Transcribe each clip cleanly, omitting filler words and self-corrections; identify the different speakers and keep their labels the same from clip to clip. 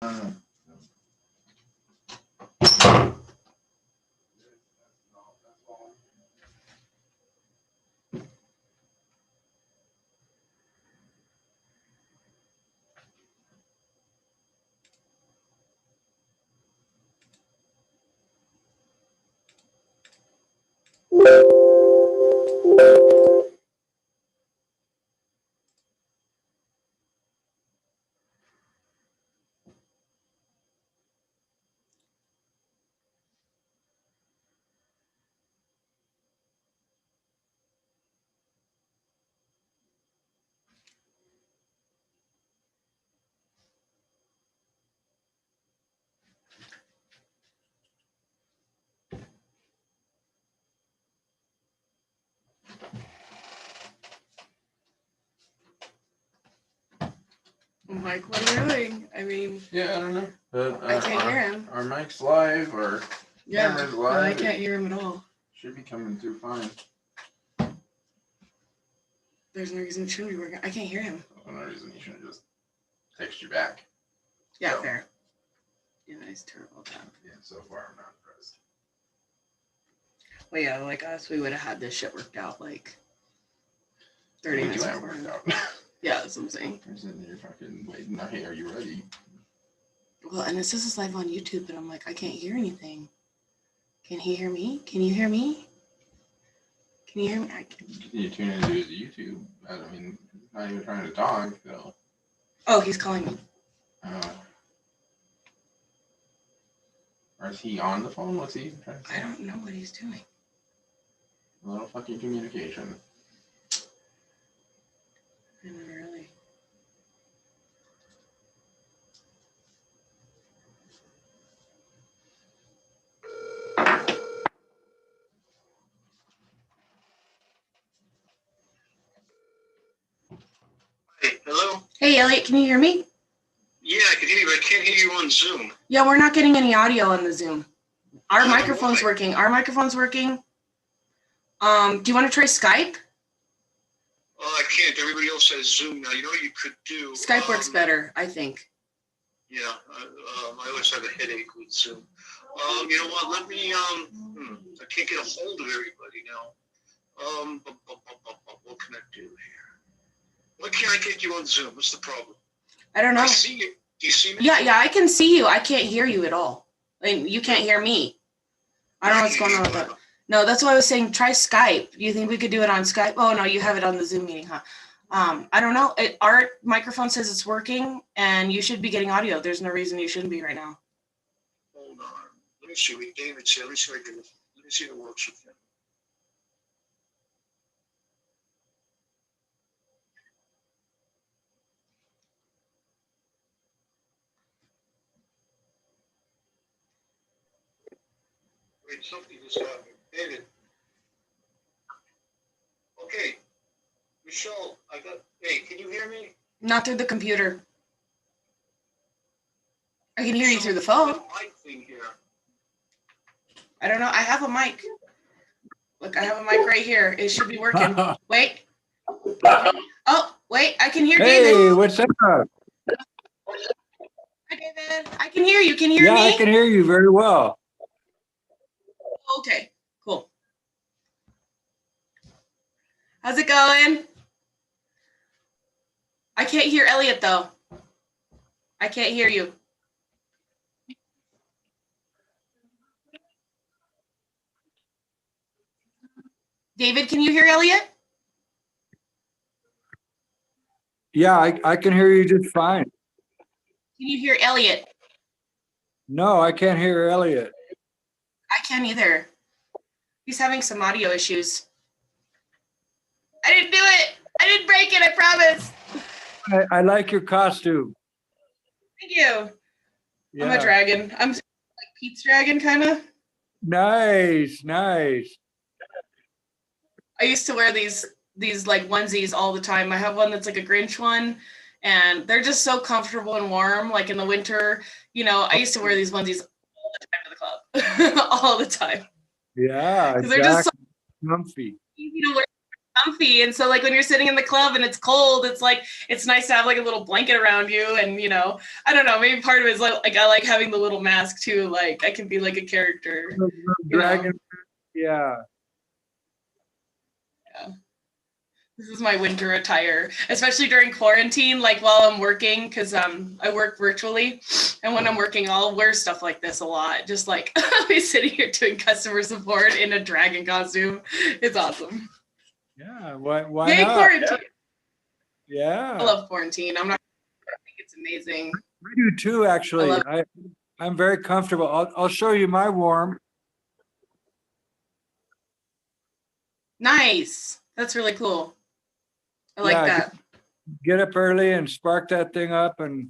Speaker 1: Uh,
Speaker 2: Mike, what are you doing? I mean,
Speaker 1: yeah, I don't know. But,
Speaker 2: I can't hear him.
Speaker 1: Our mic's live, our camera's
Speaker 2: no,
Speaker 1: live.
Speaker 2: I can't hear him at all.
Speaker 1: Should be coming through fine.
Speaker 2: There's no reason it shouldn't be working. I can't hear him.
Speaker 1: For no reason he shouldn't just text you back.
Speaker 2: Yeah,
Speaker 1: So.
Speaker 2: fair. Yeah, nice terrible that.
Speaker 1: Yeah, so far I'm not impressed.
Speaker 2: Well, yeah, like us, we would have had this shit worked out like 30 minutes
Speaker 1: You have
Speaker 2: before.
Speaker 1: worked out.
Speaker 2: Yeah, that's what I'm saying.
Speaker 1: You're sitting there fucking waiting. Hey, are you ready?
Speaker 2: Well, and it says it's live on YouTube, and I'm like, I can't hear anything. Can he hear me? Can you hear me? Can you hear me?
Speaker 1: You tune into his YouTube. I mean, not even trying to talk, so.
Speaker 2: Oh, he's calling me.
Speaker 1: Or is he on the phone? What's he trying to say?
Speaker 2: I don't know what he's doing.
Speaker 1: A little fucking communication.
Speaker 2: I never really.
Speaker 3: Hey, hello?
Speaker 2: Hey, Elliot, can you hear me?
Speaker 3: Yeah, I can hear you, but I can't hear you on Zoom.
Speaker 2: Yeah, we're not getting any audio on the Zoom. Our
Speaker 3: Oh,
Speaker 2: microphone's
Speaker 3: why?
Speaker 2: working. Our microphone's working. Do you want to try Skype?
Speaker 3: Oh, I can't. Everybody else has Zoom now. You know what you could do?
Speaker 2: Skype works better, I think.
Speaker 3: Yeah, I always have a headache with Zoom. You know what? Let me, I can't get a hold of everybody now. What can I do here? Why can't I get you on Zoom? What's the problem?
Speaker 2: I don't know.
Speaker 3: I see you. Do you see me?
Speaker 2: Yeah, I can see you. I can't hear you at all. And you can't hear me. I don't know what's going on with that. No, that's why I was saying try Skype. Do you think we could do it on Skype? Oh, no, you have it on the Zoom meeting, huh? I don't know. Our microphone says it's working, and you should be getting audio. There's no reason you shouldn't be right now.
Speaker 3: Hold on. Let me see what David said. Let me see what I can, let me see if it works with him. Wait, something just happened. David. Okay. Michelle, hey, can you hear me?
Speaker 2: Not through the computer. I can hear you through the phone.
Speaker 3: Mic thing here.
Speaker 2: I don't know. I have a mic. Look, I have a mic right here. It should be working. Wait. Oh, wait. I can hear David.
Speaker 4: Hey, what's up?
Speaker 2: Hi, David. I can hear you. Can you hear
Speaker 4: Yeah,
Speaker 2: me?
Speaker 4: I can hear you very well.
Speaker 2: Okay, cool. How's it going? I can't hear Elliot, though. I can't hear you. David, can you hear Elliot?
Speaker 4: Yeah, I can hear you just fine.
Speaker 2: Can you hear Elliot?
Speaker 4: No, I can't hear Elliot.
Speaker 2: I can't either. He's having some audio issues. I didn't do it. I didn't break it, I promise.
Speaker 4: I like your costume.
Speaker 2: Thank you.
Speaker 4: Yeah.
Speaker 2: I'm a dragon. I'm like Pete's dragon, kind of.
Speaker 4: Nice, nice.
Speaker 2: I used to wear these like onesies all the time. I have one that's like a Grinch one, and they're just so comfortable and warm. Like in the winter, you know, I used to wear these onesies all the time to the club, all the time.
Speaker 4: Yeah,
Speaker 2: Because they're just so
Speaker 4: comfy.
Speaker 2: easy to wear comfy. And so like when you're sitting in the club and it's cold, it's like, it's nice to have like a little blanket around you. And, you know, I don't know, maybe part of it is like I like having the little mask too. Like I can be like a character. You know?
Speaker 4: Dragon, yeah.
Speaker 2: This is my winter attire, especially during quarantine, like while I'm working, because I work virtually. And when I'm working, I'll wear stuff like this a lot. Just like I'll be sitting here doing customer support in a dragon costume. It's awesome.
Speaker 4: Yeah, why
Speaker 2: Yay,
Speaker 4: not?
Speaker 2: quarantine.
Speaker 4: Yeah.
Speaker 2: I love quarantine. I think it's amazing.
Speaker 4: I do too, actually. I'm very comfortable. I'll show you my warm.
Speaker 2: Nice. That's really cool. I like
Speaker 4: Yeah,
Speaker 2: that.
Speaker 4: Get up early and spark that thing up, and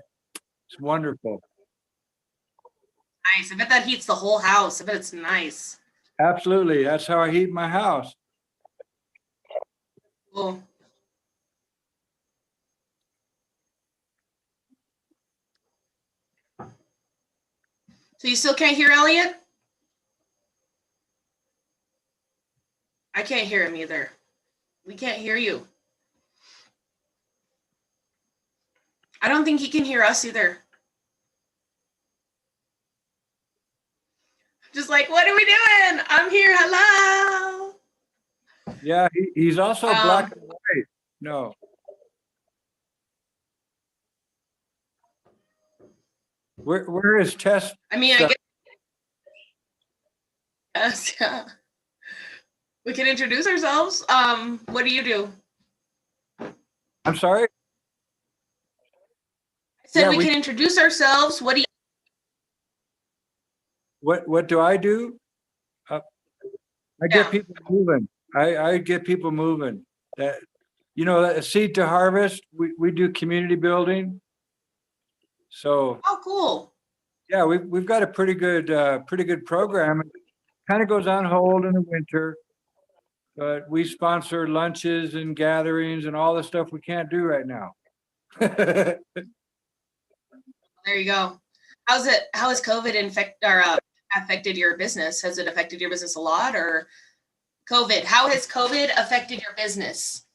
Speaker 4: it's wonderful.
Speaker 2: Nice. I bet that heats the whole house. I bet it's nice.
Speaker 4: Absolutely. That's how I heat my house.
Speaker 2: Cool. So you still can't hear Elliot? I can't hear him either. We can't hear you. I don't think he can hear us either. Just like, what are we doing? I'm here. Hello.
Speaker 4: Yeah, he's also black and white. No. Where is Tess?
Speaker 2: I mean, I guess. Yeah. We can introduce ourselves. What do you do?
Speaker 4: I'm sorry?
Speaker 2: I said
Speaker 4: Yeah,
Speaker 2: we can introduce ourselves. What do you?
Speaker 4: What do I do? I get people moving. I get people moving. That, you know, that Seed to Harvest. We do community building. So.
Speaker 2: Oh, cool.
Speaker 4: Yeah, we've got a pretty good program. It kind of goes on hold in the winter, but we sponsor lunches and gatherings and all the stuff we can't do right now.
Speaker 2: There you go. How has COVID affected your business? Has it affected your business a lot, or COVID? How has COVID affected your business?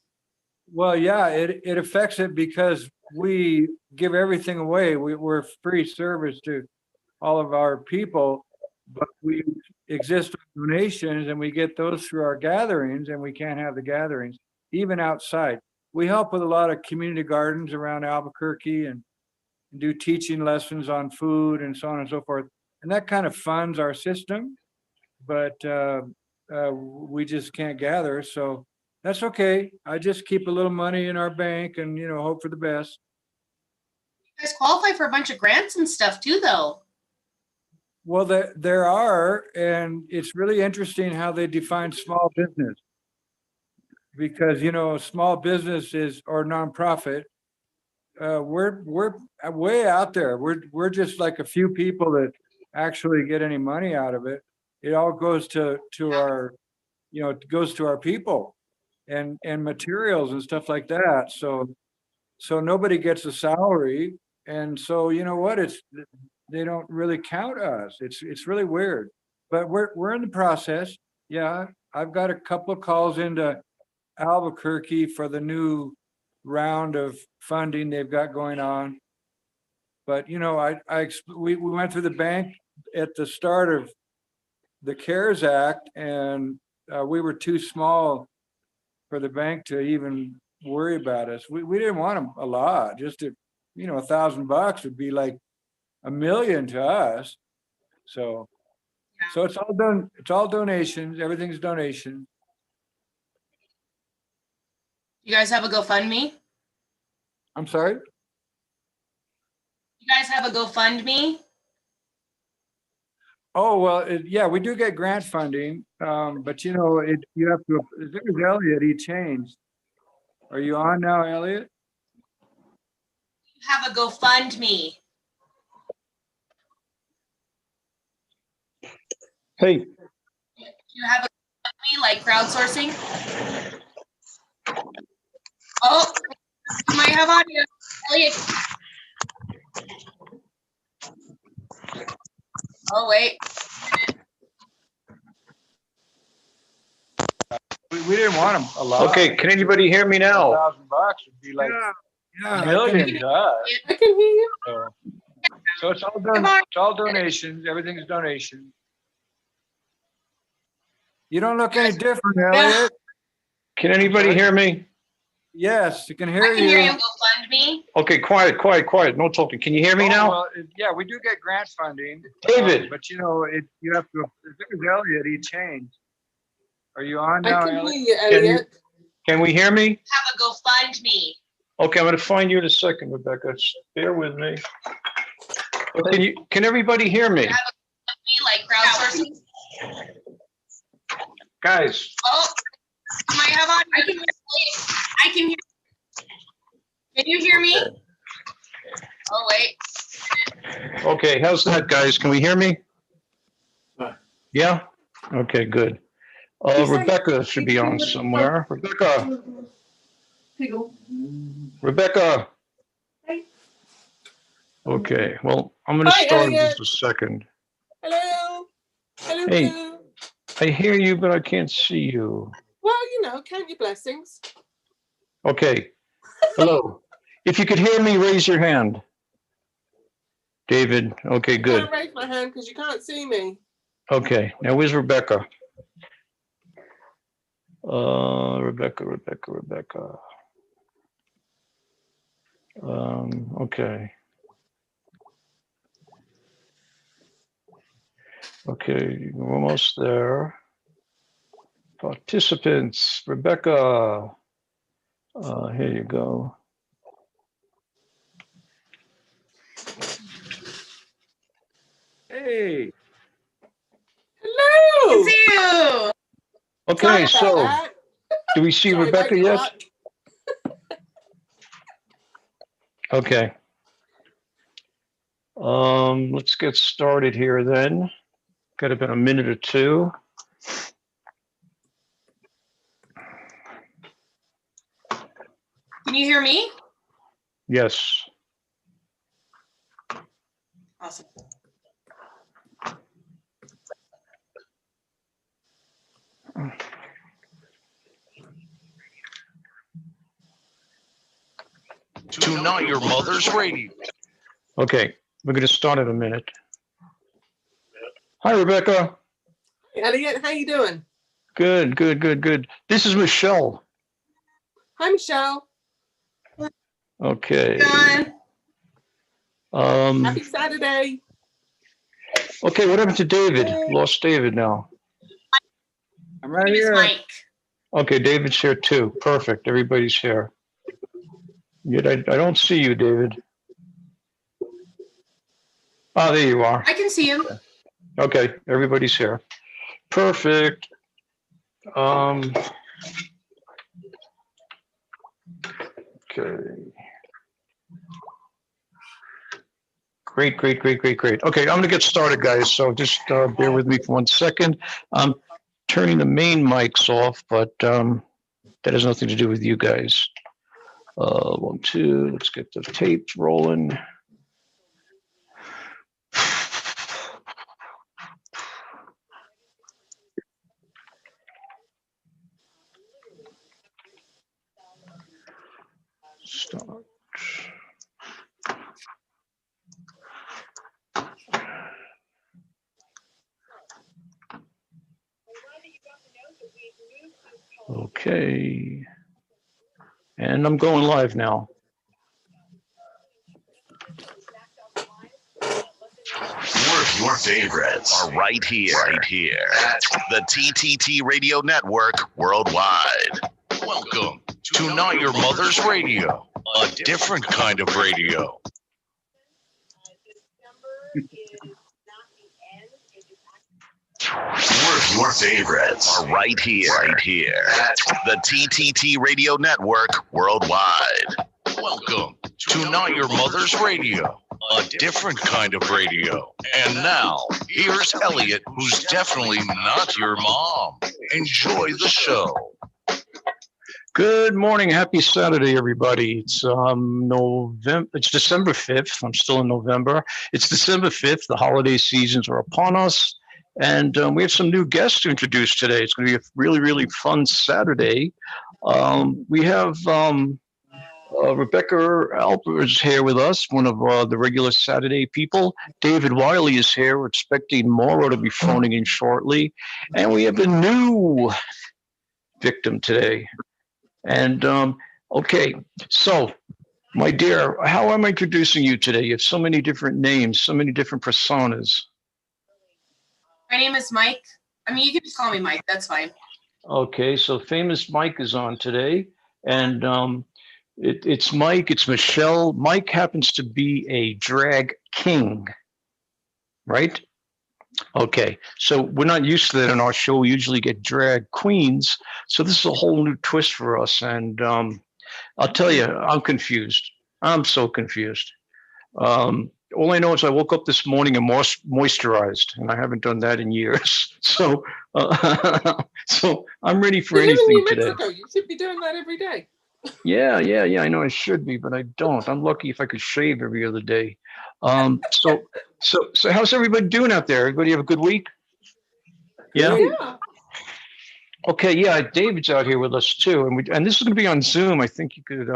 Speaker 4: Well, yeah, it affects it because we give everything away. We're free service to all of our people, but we exist on donations, and we get those through our gatherings, and we can't have the gatherings even outside. We help with a lot of community gardens around Albuquerque and do teaching lessons on food and so on and so forth. And that kind of funds our system, but we just can't gather. So that's okay. I just keep a little money in our bank and, you know, hope for the best.
Speaker 2: You guys qualify for a bunch of grants and stuff too, though.
Speaker 4: Well, there are, and it's really interesting how they define small business. Because, you know, small business or nonprofit, we're way out there. We're just like a few people that actually get any money out of it. It all goes to our, you know, it goes to our people and materials and stuff like that. So nobody gets a salary, and so you know what? They don't really count us. It's really weird, but we're in the process. Yeah, I've got a couple of calls into Albuquerque for the new round of funding they've got going on. But you know, we went through the bank at the start of the CARES Act, and we were too small for the bank to even worry about us. We didn't want them a lot. Just to, you know, $1,000 would be like $1 million to us. So it's all done. It's all donations. Everything's donation.
Speaker 2: You guys have a GoFundMe?
Speaker 4: I'm sorry?
Speaker 2: You guys have a GoFundMe?
Speaker 4: Oh, well, yeah, we do get grant funding, but you know, you have to, there's Elliot, he changed. Are you on now, Elliot?
Speaker 2: You have a GoFundMe.
Speaker 5: Hey.
Speaker 2: You have a GoFundMe, like crowdsourcing? Oh, you might have audio. Elliot. Oh, wait.
Speaker 4: we didn't want them a lot.
Speaker 5: Okay, can anybody hear me now?
Speaker 4: $1,000 would be like
Speaker 2: Yeah,
Speaker 4: millions to us.
Speaker 6: I can hear you.
Speaker 4: So it's all done. It's all donations. Everything's donation. You don't look any different, Elliot.
Speaker 5: Can anybody hear me?
Speaker 4: Yes, you can hear
Speaker 2: I can hear you.
Speaker 4: you.
Speaker 2: GoFundMe.
Speaker 5: Okay, quiet. No talking. Can you hear me
Speaker 4: Oh,
Speaker 5: now?
Speaker 4: well, yeah, we do get grant funding.
Speaker 5: David.
Speaker 4: But you know, you have to, if it was Elliot, he changed. Are you on
Speaker 6: I
Speaker 4: now,
Speaker 6: can
Speaker 4: Elliot?
Speaker 6: hear you, Elliot.
Speaker 5: Can we hear me?
Speaker 2: Have a GoFundMe.
Speaker 5: Okay, I'm gonna find you in a second, Rebecca. Just bear with me. But can everybody hear me?
Speaker 2: Me like crowdsourcing.
Speaker 5: Guys,
Speaker 2: Oh, you might have on. I can hear. Can you hear me? Oh wait.
Speaker 5: okay, how's that, guys? Can we hear me? Yeah? Okay, good. Rebecca should be on somewhere. Rebecca. Okay, well, I'm gonna
Speaker 6: Hi,
Speaker 5: start in
Speaker 6: Elliot.
Speaker 5: just a second.
Speaker 6: Hello.
Speaker 5: Hey.
Speaker 6: Hello.
Speaker 5: I hear you, but I can't see you.
Speaker 6: Well, you know, count your blessings.
Speaker 5: Okay, hello. If you could hear me, raise your hand. David, okay,
Speaker 6: I
Speaker 5: good.
Speaker 6: can't raise my hand because you can't see me.
Speaker 5: Okay, now where's Rebecca? Rebecca. Okay. Okay, we're almost there. Participants, Rebecca. Here you go.
Speaker 4: Hey,
Speaker 6: Hello.
Speaker 2: See you.
Speaker 5: Okay,
Speaker 6: Sorry
Speaker 5: so
Speaker 6: about that.
Speaker 5: do we see
Speaker 6: Sorry about
Speaker 5: Rebecca
Speaker 6: your
Speaker 5: yet?
Speaker 6: luck.
Speaker 5: Okay. Let's get started here then. Got about a minute or two.
Speaker 2: Can you hear me?
Speaker 5: Yes.
Speaker 2: Awesome.
Speaker 7: To Not Your Mother's Radio.
Speaker 5: Okay, we're going to start in a minute. Hi, Rebecca.
Speaker 6: Hey, Elliot, how you doing?
Speaker 5: Good. This is Michelle.
Speaker 6: Hi, Michelle.
Speaker 5: Okay.
Speaker 2: Done.
Speaker 6: Happy Saturday.
Speaker 5: Okay, what happened to David? Lost David now.
Speaker 4: I'm right
Speaker 2: Miss
Speaker 4: here.
Speaker 2: Mike.
Speaker 5: Okay, David's here too. Perfect. Everybody's here. Yet I don't see you, David. Ah, there you are.
Speaker 2: I can see you.
Speaker 5: Okay, everybody's here. Perfect. Okay. Great. Okay, I'm gonna get started, guys. So just bear with me for 1 second. I'm turning the main mics off, but that has nothing to do with you guys. 1, 2, let's get the tapes rolling. Start. Okay. And I'm going live now.
Speaker 7: More of your favorites are right here. The TTT Radio Network worldwide. Welcome to Not Your Mother's Radio, a different kind of radio. More of your favorites are right here. The TTT Radio Network worldwide. Welcome to Not Your Mother's Radio, a different kind of radio. And now, here's Elliot, who's definitely not your mom. Enjoy the show.
Speaker 5: Good morning. Happy Saturday, everybody. It's November. It's December 5th. I'm still in November. It's December 5th. The holiday seasons are upon us. And we have some new guests to introduce today. It's going to be a really, really fun Saturday. We have Rebecca Alper is here with us, one of the regular Saturday people. David Wiley is here. We're expecting Mauro to be phoning in shortly. And we have a new victim today. And okay, so my dear, how am I introducing you today? You have so many different names, so many different personas.
Speaker 2: My name is Mike. I mean, you can just call me Mike. That's fine.
Speaker 5: Okay, so famous Mike is on today, and it's Mike, it's Michelle. Mike happens to be a drag king, right? Okay, so we're not used to that in our show. We usually get drag queens, so this is a whole new twist for us. And I'll tell you, I'm confused. I'm so confused. All I know is I woke up this morning and moisturized, and I haven't done that in years. So, so I'm ready for
Speaker 6: You live in
Speaker 5: anything
Speaker 6: New
Speaker 5: today.
Speaker 6: Mexico. You should be doing that every day.
Speaker 5: Yeah. I know I should be, but I don't. I'm lucky if I could shave every other day. So how's everybody doing out there? Everybody have a good week? Yeah.
Speaker 6: Yeah.
Speaker 5: Okay. Yeah. David's out here with us too, and this is going to be on Zoom. I think you could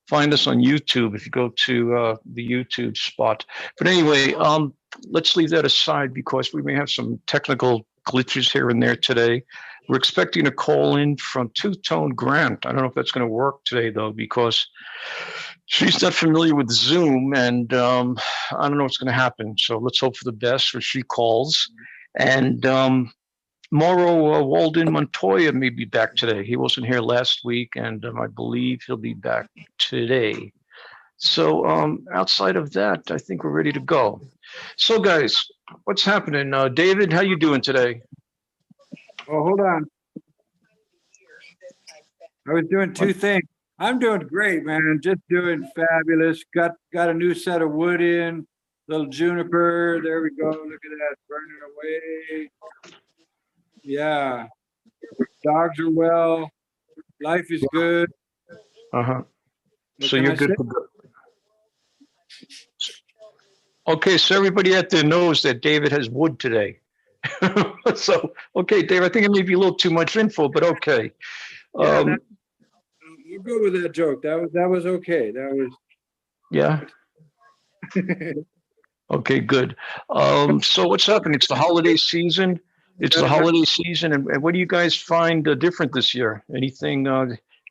Speaker 5: find us on YouTube if you go to the YouTube spot. But anyway, let's leave that aside because we may have some technical glitches here and there today. We're expecting a call in from Two Tone Grant. I don't know if that's going to work today though, because she's not familiar with Zoom, and I don't know what's going to happen. So let's hope for the best when she calls. And Mauro Walden Montoya may be back today. He wasn't here last week, and I believe he'll be back today. So outside of that, I think we're ready to go. So guys, what's happening? David, how you doing today?
Speaker 4: Oh, hold on. I was doing two things. I'm doing great, man. Just doing fabulous. Got a new set of wood in, little juniper. There we go. Look at that, burning away. Yeah. Dogs are well. Life is good.
Speaker 5: Uh-huh.
Speaker 4: What
Speaker 5: So
Speaker 4: can
Speaker 5: you're
Speaker 4: I
Speaker 5: good
Speaker 4: say?
Speaker 5: to go. Okay, so everybody out there knows that David has wood today. So, okay, Dave, I think it may be a little too much info, but okay.
Speaker 4: Yeah, we'll go with that joke. That was okay. That was.
Speaker 5: Yeah. Okay, good. So what's happening? It's the holiday season. And what do you guys find different this year? Anything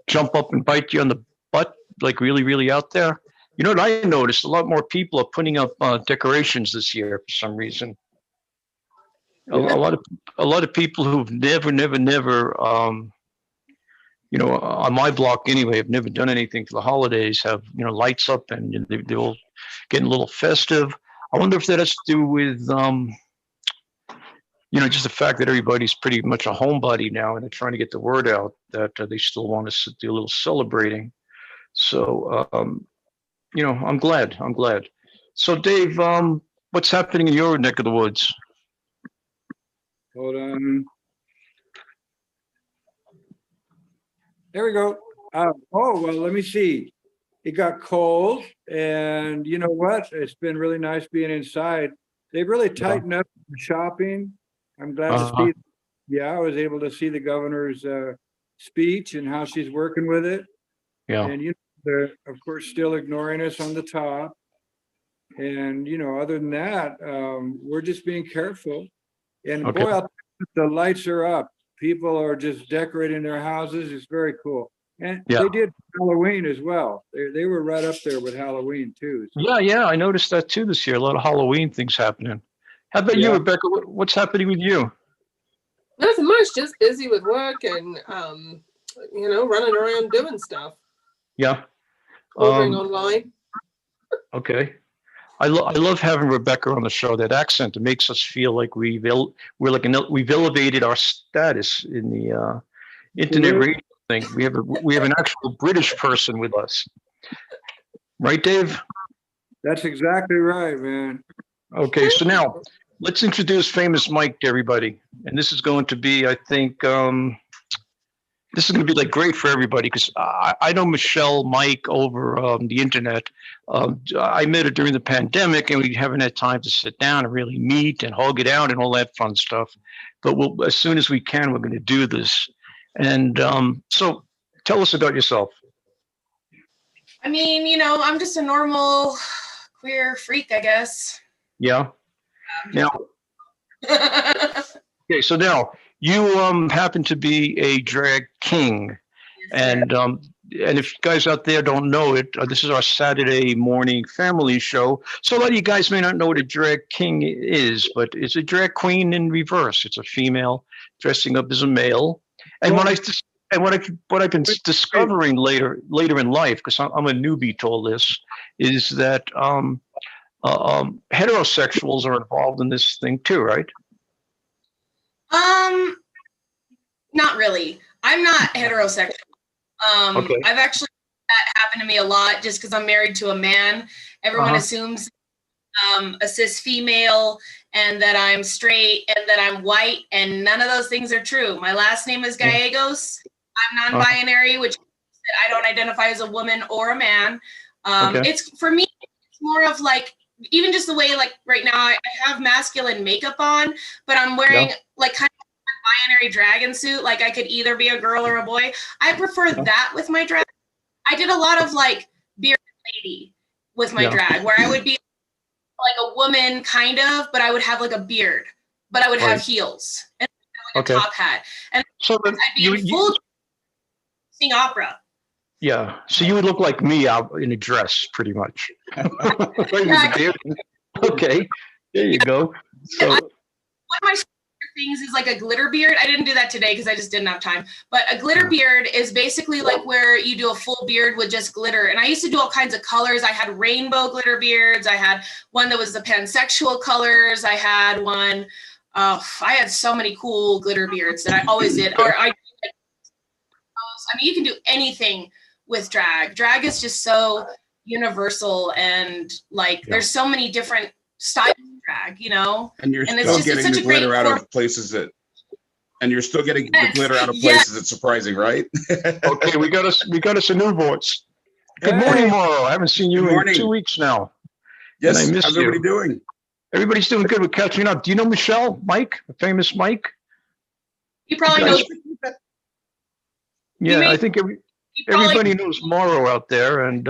Speaker 5: jump up and bite you on the butt, like really, really out there? You know what I noticed? A lot more people are putting up decorations this year for some reason. A lot of people who've never, you know, on my block anyway, have never done anything for the holidays, have, you know, lights up, and they're all getting a little festive. I wonder if that has to do with, you know, just the fact that everybody's pretty much a homebody now, and they're trying to get the word out that they still want to do a little celebrating. So, you know, I'm glad. So, Dave, what's happening in your neck of the woods?
Speaker 4: Hold on. There we go. Oh, well, let me see. It got cold, and you know what? It's been really nice being inside. They've really tightened up the shopping. I'm glad to see. Yeah, I was able to see the governor's speech and how she's working with it.
Speaker 5: Yeah.
Speaker 4: And, you know, they're, of course, still ignoring us on the top. And, you know, other than that, we're just being careful. And
Speaker 5: Okay.
Speaker 4: boy, I'll tell you, the lights are up. People are just decorating their houses. It's very cool. And
Speaker 5: Yeah.
Speaker 4: they did Halloween as well. They were right up there with Halloween too. So,
Speaker 5: Yeah, I noticed that too this year. A lot of Halloween things happening. How about you,
Speaker 4: Yeah.
Speaker 5: Rebecca? What's happening with you?
Speaker 6: Nothing much. Just busy with work and, you know, running around doing stuff.
Speaker 5: Yeah.
Speaker 6: Ordering online.
Speaker 5: Okay. I love having Rebecca on the show. That accent, it makes us feel like we've elevated our status in the internet
Speaker 4: Mhm.
Speaker 5: radio thing. We have an actual British person with us, right, Dave?
Speaker 4: that's exactly right, man.
Speaker 5: Okay, so now let's introduce famous Mike to everybody, and this is going to be, I think, this is going to be like great for everybody because I know Michelle, Mike over the internet. I met her during the pandemic, and we haven't had time to sit down and really meet and hug it out and all that fun stuff. But as soon as we can, we're going to do this. And so, tell us about yourself.
Speaker 2: I mean, I'm just a normal queer freak, I guess.
Speaker 5: Yeah. Now, okay. So now you happen to be a drag king, and if you guys out there don't know it, this is our Saturday morning family show. So a lot of you guys may not know what a drag king is, but it's a drag queen in reverse. It's a female dressing up as a male. And what I've been discovering later in life, because I'm a newbie to all this, is that heterosexuals are involved in this thing too, right?
Speaker 2: Not really. I'm not heterosexual.
Speaker 5: Okay.
Speaker 2: I've actually that happened to me a lot just because I'm married to a man. Everyone assumes a cis female and that I'm straight and that I'm white, and none of those things are true. My last name is Gallegos. I'm non-binary, which I don't identify as a woman or a man. It's for me, it's more of like, even just the way, like right now I have masculine makeup on, but I'm wearing like kind of a binary dragon suit. Like I could either be a girl or a boy. I prefer that with my drag. I did a lot of like bearded lady with my drag, where I would be like a woman kind of, but I would have like a beard, but I would have heels and like a top hat. And
Speaker 5: so
Speaker 2: I'd be in full sing opera.
Speaker 5: Yeah, so you would look like me out in a dress, pretty much. Okay, there you go. So,
Speaker 2: one of my things is like a glitter beard. I didn't do that today because I just didn't have time. But a glitter beard is basically like where you do a full beard with just glitter. And I used to do all kinds of colors. I had rainbow glitter beards. I had one that was the pansexual colors. I had one. I had so many cool glitter beards that I always did. Or I mean, you can do anything with drag. Drag is just so universal, and like there's so many different styles of drag,
Speaker 8: And you're
Speaker 2: and
Speaker 8: still getting the glitter out of places that, and you're still getting the glitter out of places that's surprising, right?
Speaker 5: Okay, we got us a new voice. Good morning, Mauro. I haven't seen you in 2 weeks now.
Speaker 8: Yes,
Speaker 5: I missed
Speaker 8: how's everybody doing?
Speaker 5: Everybody's doing good with catching up. Do you know Michelle, Mike, the famous Mike?
Speaker 2: You probably know.
Speaker 5: Yeah, I think everybody knows Mauro out there. And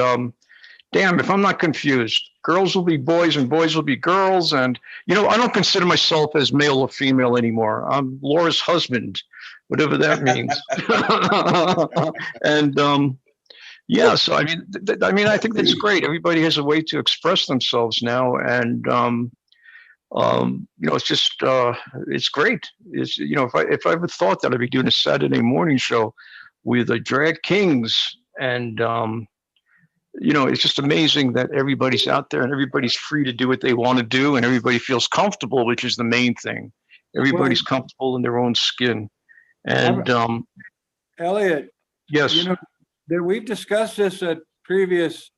Speaker 5: damn, if I'm not confused, girls will be boys and boys will be girls. And, I don't consider myself as male or female anymore. I'm Laura's husband, whatever that means. And yeah, so I mean, I think that's great. Everybody has a way to express themselves now. And, it's just, it's great. It's, if I ever thought that I'd be doing a Saturday morning show with the drag kings, and it's just amazing that everybody's out there and everybody's free to do what they want to do, and everybody feels comfortable, which is the main thing. Everybody's comfortable in their own skin. And
Speaker 4: Elliot,
Speaker 5: yes,
Speaker 4: that we've discussed this at previous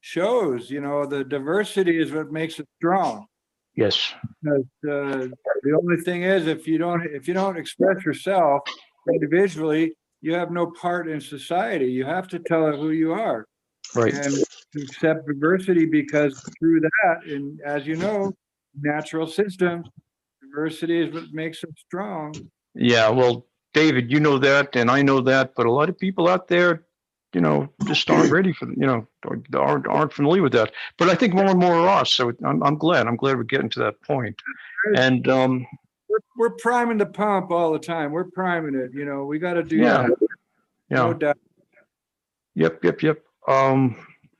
Speaker 4: shows. The diversity is what makes it strong.
Speaker 5: Yes.
Speaker 4: Because the only thing is, if you don't express yourself individually, you have no part in society. You have to tell it who you are.
Speaker 5: Right.
Speaker 4: And to accept diversity, because through that, and as you know, natural systems, diversity is what makes it strong.
Speaker 5: Yeah, well, David, you know that, and I know that, but a lot of people out there, just aren't ready for, aren't familiar with that. But I think more and more are. So I'm glad we're getting to that point. And
Speaker 4: we're priming the pump all the time. We're priming it. We got to do that.
Speaker 5: Yeah.
Speaker 4: No doubt.
Speaker 5: Yep.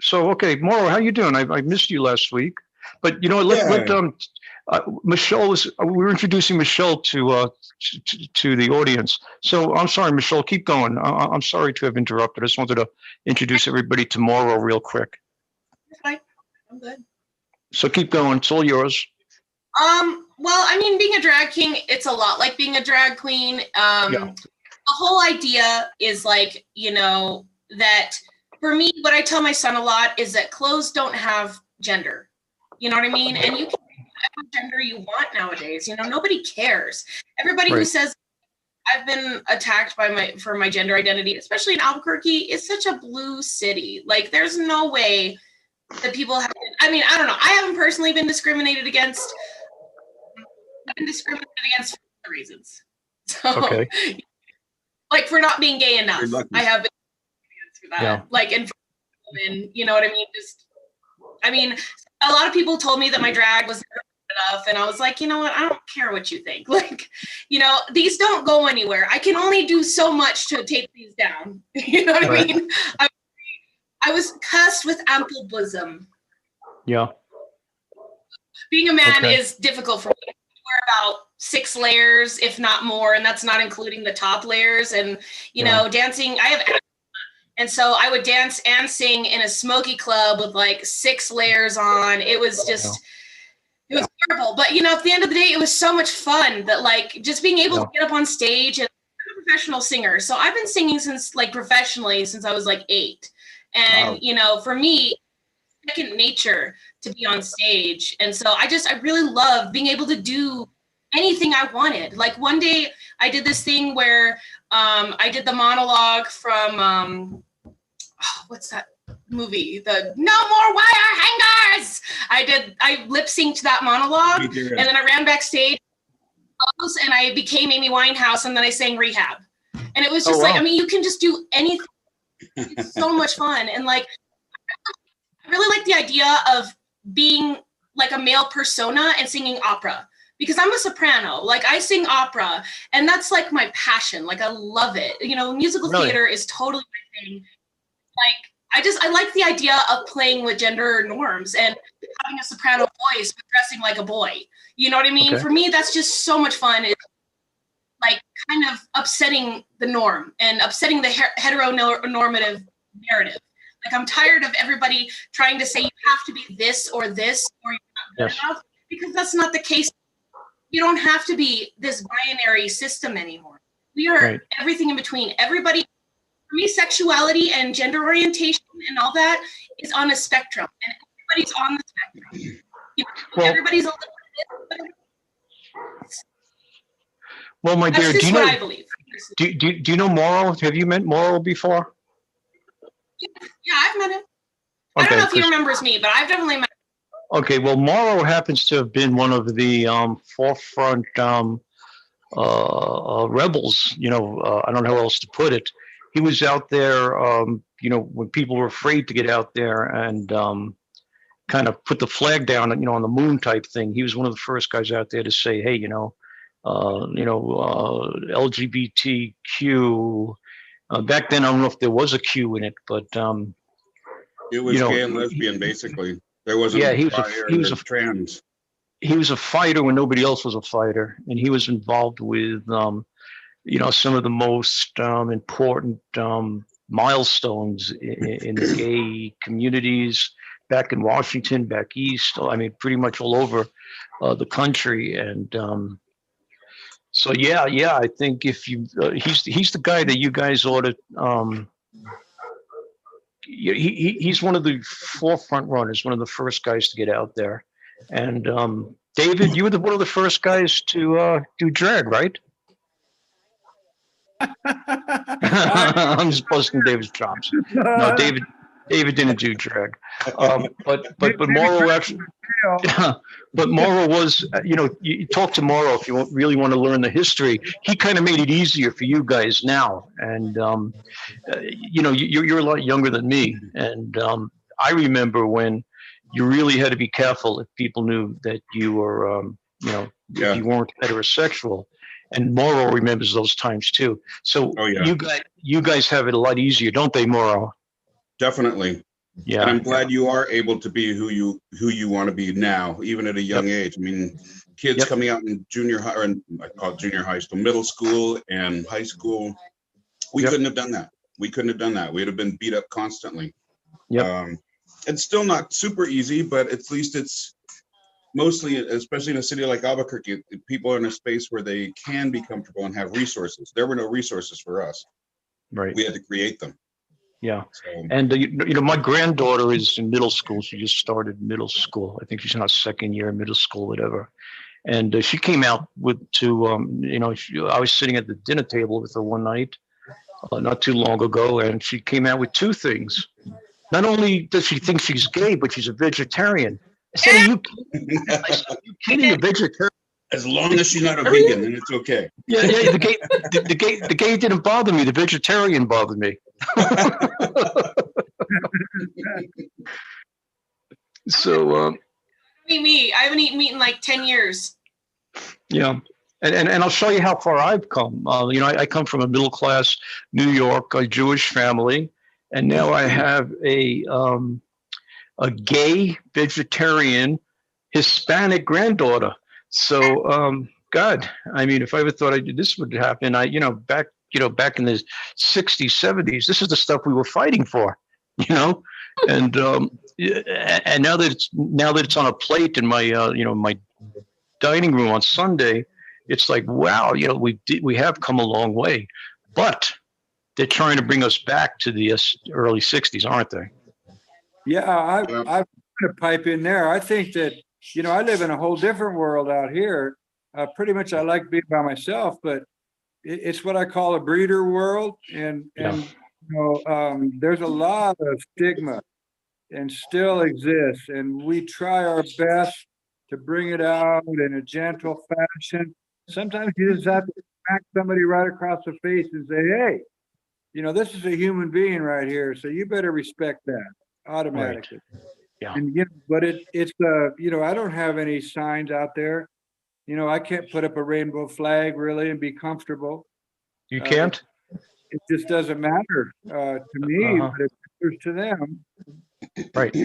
Speaker 5: So okay, Mauro, how you doing? I missed you last week, but Michelle we were introducing Michelle to the audience. So I'm sorry, Michelle, keep going. I'm sorry to have interrupted. I just wanted to introduce everybody to Mauro real quick.
Speaker 2: Hi, I'm good.
Speaker 5: So keep going. It's all yours.
Speaker 2: Well, I mean, being a drag king, it's a lot like being a drag queen. The whole idea is like, that for me, what I tell my son a lot is that clothes don't have gender. You know what I mean? And you can pick whatever gender you want nowadays. Nobody cares. Everybody who says, I've been attacked for my gender identity, especially in Albuquerque. It's such a blue city. Like, there's no way that people have. I mean, I don't know. I haven't personally been discriminated against. I've been discriminated against for other reasons. So,
Speaker 5: Okay.
Speaker 2: like for not being gay enough,
Speaker 8: You're lucky.
Speaker 2: I have been discriminated for that.
Speaker 5: Yeah.
Speaker 2: Like, and you know what I mean? I mean, a lot of people told me that my drag was never good enough, and I was like, you know what? I don't care what you think. Like, you know, these don't go anywhere. I can only do so much to take these down. You know what
Speaker 5: Right.
Speaker 2: I mean? I was cussed with ample bosom.
Speaker 5: Yeah.
Speaker 2: Being a man
Speaker 5: Okay.
Speaker 2: is difficult for me. I wear about 6 layers, if not more, and that's not including the top layers. And, you know, dancing, I have asthma, and so I would dance and sing in a smoky club with like 6 layers on. It was just, it was horrible. But, you know, at the end of the day, it was so much fun that like just being able to get up on stage, and I'm a professional singer. So I've been singing since like professionally since I was like 8. And, you know, for me, second nature to be on stage. And so I really love being able to do anything I wanted. Like one day I did this thing where I did the monologue from what's that movie? The No More Wire Hangers. I lip synced that monologue, and then I ran backstage and I became Amy Winehouse, and then I sang Rehab. And it was just like, I mean, you can just do anything. It's so much fun. And like, I really like the idea of being like a male persona and singing opera, because I'm a soprano. Like I sing opera, and that's like my passion. Like I love it. You know, musical theater is totally my thing. Like I like the idea of playing with gender norms and having a soprano voice but dressing like a boy. You know what I mean?
Speaker 5: Okay.
Speaker 2: For me, that's just so much fun. It's like kind of upsetting the norm and upsetting the heteronormative narrative. Like I'm tired of everybody trying to say you have to be this or you're not good enough, because that's not the case. You don't have to be this binary system anymore. We are everything in between. Everybody, for me, sexuality and gender orientation and all that is on a spectrum, and everybody's on the spectrum. You know, everybody's a little bit.
Speaker 5: Well, my dear,
Speaker 2: That's just what I believe.
Speaker 5: do you know Morrow? Have you met Morrow before?
Speaker 2: Yeah, I've met him. I don't know if he remembers me, but I've definitely met him.
Speaker 5: Okay, well, Morrow happens to have been one of the forefront rebels. You know, I don't know how else to put it. He was out there, you know, when people were afraid to get out there and kind of put the flag down, you know, on the moon type thing. He was one of the first guys out there to say, hey, LGBTQ. Back then, I don't know if there was a Q in it, but
Speaker 8: it was gay and lesbian, basically. There wasn't.
Speaker 5: Yeah, he was a
Speaker 8: trans.
Speaker 5: He was a fighter when nobody else was a fighter, and he was involved with, you know, some of the most important milestones in the gay communities back in Washington, back east. I mean, pretty much all over the country, and so yeah, I think if you, he's the guy that you guys ought to. He's one of the forefront runners, one of the first guys to get out there. And David, you were one of the first guys to do drag, right? I'm just busting David's chops. No, David didn't do drag. But Morrow actually. But Morrow was, you know, you talk to Morrow if you really want to learn the history. He kind of made it easier for you guys now. And, you know, you're a lot younger than me. And I remember when you really had to be careful if people knew that you were, you know, if you weren't heterosexual. And Morrow remembers those times too. So you guys have it a lot easier, don't they, Morrow?
Speaker 8: Definitely.
Speaker 5: Yeah.
Speaker 8: And I'm glad you are able to be who you want to be now, even at a young age. I mean, kids coming out in junior high, or I call it junior high school, middle school and high school, we couldn't have done that. We'd have been beat up constantly. It's still not super easy, but at least it's mostly, especially in a city like Albuquerque, people are in a space where they can be comfortable and have resources. There were no resources for us.
Speaker 5: Right.
Speaker 8: We had to create them.
Speaker 5: Yeah.
Speaker 8: So,
Speaker 5: And, you know, my granddaughter is in middle school. She just started middle school. I think she's in her second year of middle school, whatever. And she came out I was sitting at the dinner table with her one night, not too long ago, and she came out with two things. Not only does she think she's gay, but she's a vegetarian. I said, are you kidding? A vegetarian?
Speaker 8: As long as she's not a vegan, then it's okay.
Speaker 5: Yeah. The gay didn't bother me. The vegetarian bothered me. So,
Speaker 2: Me. I haven't eaten meat in like 10 years.
Speaker 5: yeah. And I'll show you how far I've come. I come from a middle class New York, a Jewish family, and now I have a gay vegetarian Hispanic granddaughter. So, God, I mean, if I ever thought this would happen, back in the 60s, 70s, this is the stuff we were fighting for, and now that it's on a plate in my, my dining room on Sunday, it's like, wow, we have come a long way, but they're trying to bring us back to the early 60s, aren't they?
Speaker 4: Yeah, I'm going to pipe in there. I think that, I live in a whole different world out here. Pretty much I like being by myself, but it's what I call a breeder world. And there's a lot of stigma and still exists. And we try our best to bring it out in a gentle fashion. Sometimes you just have to smack somebody right across the face and say, hey, this is a human being right here. So you better respect that automatically.
Speaker 5: Right. Yeah.
Speaker 4: And but it's I don't have any signs out there. I can't put up a rainbow flag really and be comfortable.
Speaker 5: You can't?
Speaker 4: It just doesn't matter to me, but it matters to them.
Speaker 5: Right.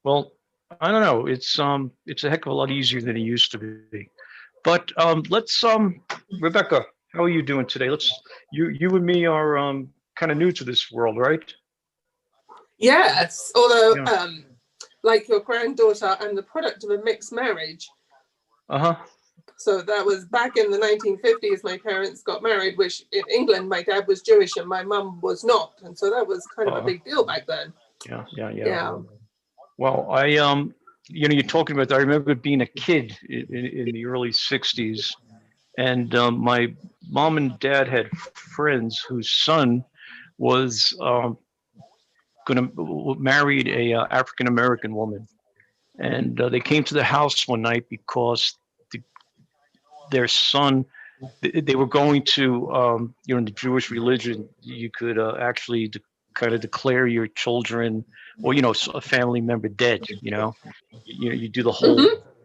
Speaker 5: Well, I don't know. It's a heck of a lot easier than it used to be. But let's Rebecca, how are you doing today? You and me are kind of new to this world, right?
Speaker 6: Yes, although like your granddaughter, I'm the product of a mixed marriage. So that was back in the 1950s. My parents got married, which in England, my dad was Jewish and my mum was not, and so that was kind of a big deal back then.
Speaker 5: Yeah. Well, you're talking about. I remember being a kid in the early 60s, and my mom and dad had friends whose son was married a African American woman, and they came to the house one night because their son, they were going to in the Jewish religion, you could actually kind of declare your children or a family member dead. You do the whole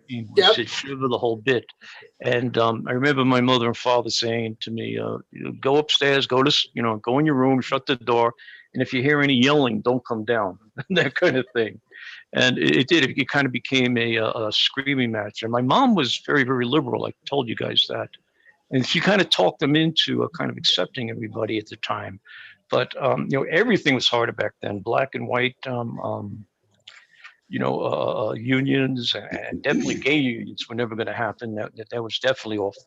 Speaker 5: shiva, the whole bit. And I remember my mother and father saying to me, go upstairs, go in your room, shut the door. And if you hear any yelling, don't come down, that kind of thing. And it did. It kind of became a screaming match. And my mom was very, very liberal. I told you guys that. And she kind of talked them into kind of accepting everybody at the time. But, everything was harder back then. Black and white, unions and definitely gay unions were never going to happen. That was definitely off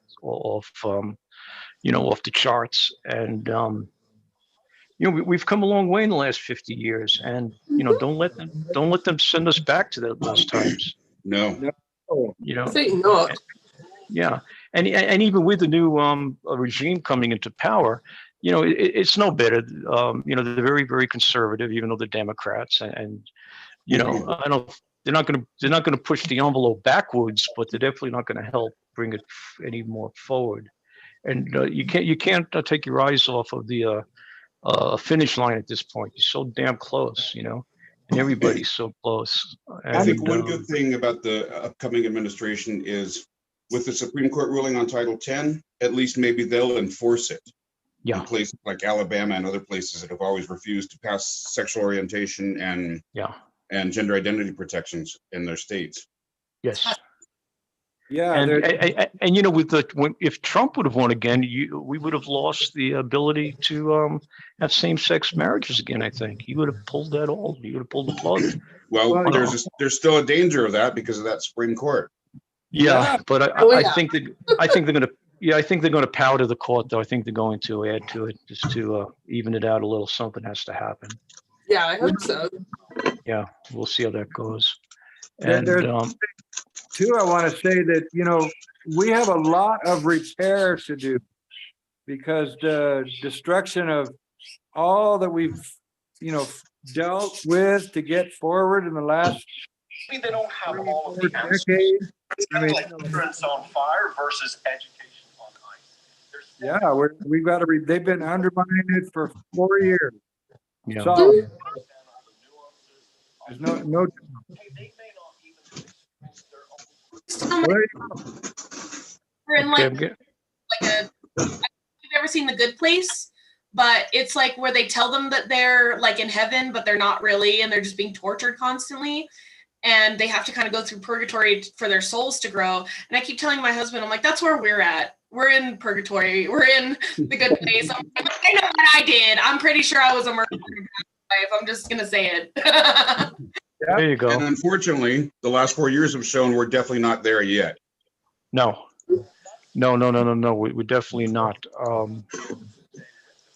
Speaker 5: the charts. And, we've come a long way in the last 50 years, and don't let them send us back to those times.
Speaker 8: No.
Speaker 6: I think not.
Speaker 5: Yeah, and even with the new regime coming into power, it's no better. They're very, very conservative, even though they're Democrats, and I don't. They're not going to push the envelope backwards, but they're definitely not going to help bring it any more forward. And you can't take your eyes off of the finish line at this point. You're so damn close, and everybody's so close. And,
Speaker 8: I think one good thing about the upcoming administration is with the Supreme Court ruling on Title 10, at least maybe they'll enforce it.
Speaker 5: Yeah.
Speaker 8: In places like Alabama and other places that have always refused to pass sexual orientation and gender identity protections in their states.
Speaker 5: Yes.
Speaker 4: Yeah.
Speaker 5: And if Trump would have won again, we would have lost the ability to have same-sex marriages again. I think he would have pulled that all. He would have pulled the plug.
Speaker 8: Well, there's still a danger of that because of that Supreme Court.
Speaker 5: Yeah, but I think they're going to. Yeah, I think they're going to powder the court, though. I think they're going to add to it just to even it out a little. Something has to happen.
Speaker 6: Yeah, I hope so.
Speaker 5: Yeah, we'll see how that goes.
Speaker 4: There-
Speaker 5: And
Speaker 4: there's- too, I want to say that, we have a lot of repair to do because the destruction of all that we've, dealt with to get forward in the last
Speaker 9: Maybe they don't have all of
Speaker 4: 4
Speaker 9: the answers.
Speaker 4: decades.
Speaker 9: It's kind of like ignorance on fire versus education on ice.
Speaker 4: Yeah, we've got to. They've been undermining it for 4 years.
Speaker 5: Yeah.
Speaker 4: So there's no.
Speaker 2: We're in
Speaker 5: Okay,
Speaker 2: like a. You've ever seen The Good Place? But it's like where they tell them that they're like in heaven, but they're not really, and they're just being tortured constantly. And they have to kind of go through purgatory for their souls to grow. And I keep telling my husband, I'm like, that's where we're at. We're in purgatory. We're in the good place. I'm like, I know what I did. I'm pretty sure I was a murderer. I'm just gonna say it.
Speaker 5: there you go.
Speaker 8: And unfortunately, the last 4 years have shown we're definitely not there yet.
Speaker 5: No. We're definitely not.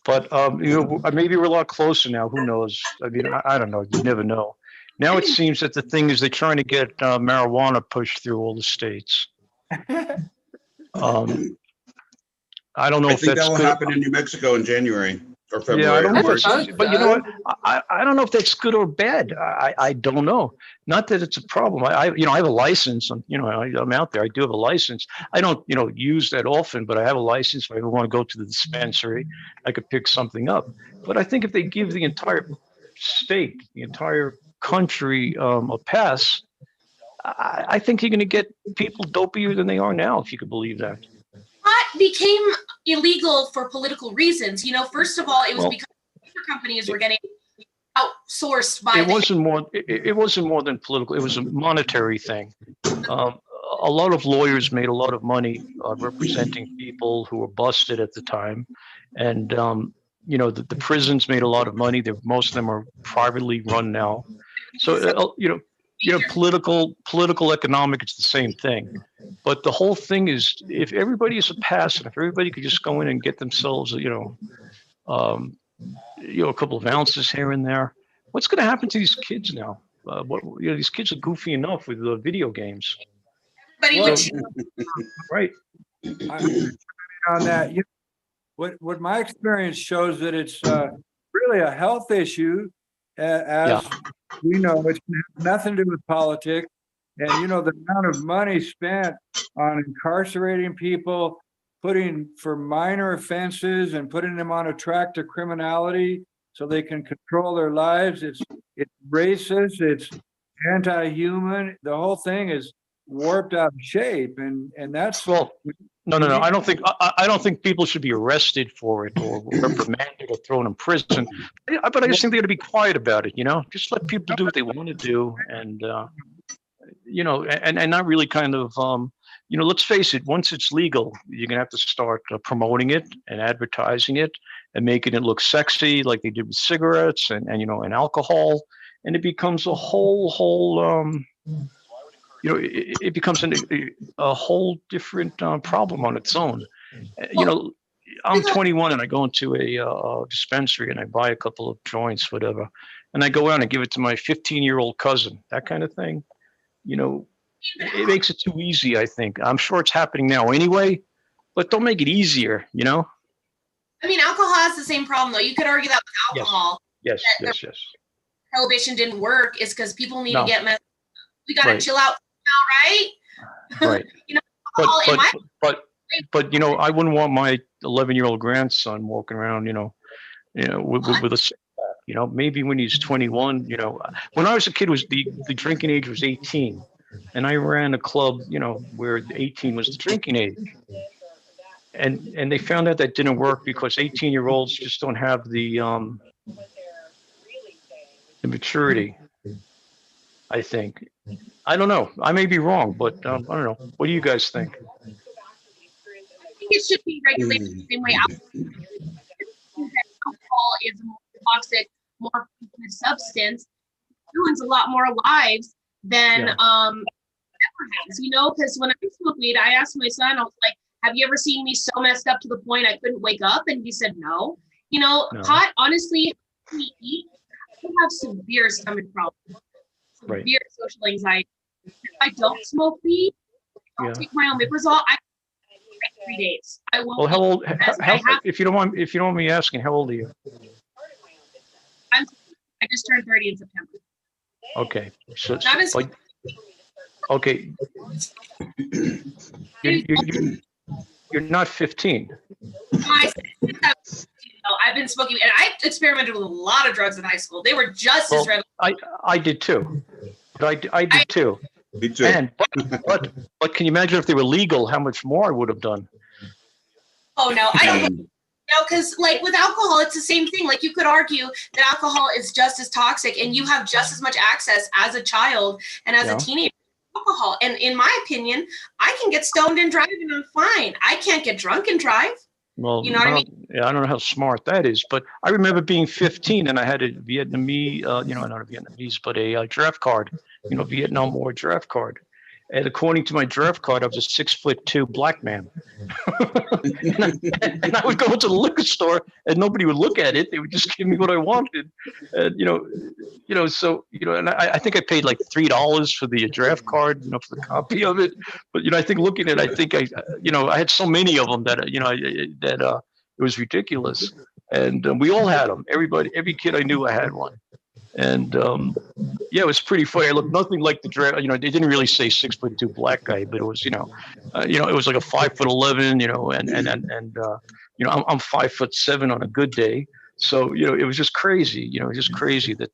Speaker 5: But maybe we're a lot closer now. Who knows? I mean, I don't know. You never know. Now it seems that the thing is they're trying to get marijuana pushed through all the states. I don't know
Speaker 8: I
Speaker 5: if
Speaker 8: think
Speaker 5: that's
Speaker 8: that will
Speaker 5: good.
Speaker 8: happen in New Mexico in January or February.
Speaker 5: Yeah, I don't know.
Speaker 6: That's
Speaker 5: But you know what? I don't know if that's good or bad. I don't know. Not that it's a problem. I have a license. I'm out there. I do have a license. I don't use that often, but I have a license. If I ever want to go to the dispensary, I could pick something up. But I think if they give the entire state, the entire country a pass, I think you're going to get people dopier than they are now, if you could believe that.
Speaker 2: Pot became illegal for political reasons. First of all, it was because companies were getting outsourced by.
Speaker 5: It wasn't more than political. It was a monetary thing. A lot of lawyers made a lot of money representing people who were busted at the time, and the prisons made a lot of money. Most of them are privately run now. So political economic, it's the same thing. But the whole thing is, if everybody is a pass, and if everybody could just go in and get themselves, a couple of ounces here and there, what's going to happen to these kids now? These kids are goofy enough with the video games. Right.
Speaker 4: On that, what my experience shows that it's really a health issue, as we know, it's nothing to do with politics. And the amount of money spent on incarcerating people, putting for minor offenses and putting them on a track to criminality so they can control their lives. It's racist, it's anti-human. The whole thing is warped out of shape, and that's
Speaker 5: no. I don't think people should be arrested for it or reprimanded or thrown in prison. But I just think they got to be quiet about it. Just let people do what they want to do, and and not really kind of let's face it. Once it's legal, you're gonna have to start promoting it and advertising it and making it look sexy, like they did with cigarettes and alcohol, and it becomes a whole. It becomes a whole different problem on its own. I'm 21 and I go into a dispensary and I buy a couple of joints, whatever, and I go out and give it to my 15-year-old cousin, that kind of thing. It makes it too easy, I think. I'm sure it's happening now anyway, but don't make it easier,
Speaker 2: I mean, alcohol has the same problem, though. You could argue that with alcohol.
Speaker 5: Yes.
Speaker 2: Prohibition didn't work is because people need to get messed up. We got to chill out now, right?
Speaker 5: Right. But I wouldn't want my 11-year-old grandson walking around, with a, maybe when he's 21, when I was a kid, the drinking age was 18, and I ran a club, where 18 was the drinking age, and they found out that didn't work because 18-year-olds just don't have the maturity. I think. I don't know. I may be wrong, but I don't know. What do you guys think?
Speaker 2: I think it should be regulated the same way alcohol is a more toxic, more poisonous substance. It ruins a lot more lives than ever has, because when I smoke weed, I asked my son, I was like, have you ever seen me so messed up to the point I couldn't wake up? And he said, no. Pot, honestly, we eat, I have severe stomach problems. Severe social anxiety. I don't smoke weed. I'll
Speaker 5: Yeah.
Speaker 2: take my omeprazole. I 3 days. I won't.
Speaker 5: Well, how old,
Speaker 2: eat unless I
Speaker 5: how,
Speaker 2: have-
Speaker 5: if you don't mind me asking, how old are you?
Speaker 2: I just turned 30 in September.
Speaker 5: Okay, so,
Speaker 2: Not as-
Speaker 5: but, okay. You're not 15.
Speaker 2: I've been smoking, and I experimented with a lot of drugs in high school. They were just as
Speaker 5: Well,
Speaker 2: red.
Speaker 5: I did too. But I did too.
Speaker 8: Me too.
Speaker 5: And, but can you imagine if they were legal, how much more I would have done?
Speaker 2: Oh no, I don't. No, because like with alcohol, it's the same thing. Like you could argue that alcohol is just as toxic, and you have just as much access as a child and as
Speaker 5: Yeah.
Speaker 2: a teenager to alcohol. And in my opinion, I can get stoned and drive, and I'm fine. I can't get drunk and drive.
Speaker 5: Well,
Speaker 2: You know what I mean?
Speaker 5: Yeah, I don't know how smart that is, but I remember being 15 and I had a Vietnamese, not a Vietnamese, but a draft card, Vietnam War draft card. And according to my draft card, I was a 6'2" black man. and I would go to the liquor store and nobody would look at it. They would just give me what I wanted. And, and I think I paid like $3 for the draft card, for the copy of it. But, I think looking at it, I think I had so many of them that, it was ridiculous. And we all had them. Every kid I knew, I had one. And it was pretty funny. I looked nothing like the draft. They didn't really say 6'2" black guy, but it was, it was like a 5'11", and I'm 5'7" on a good day. So, it was just crazy, just crazy that,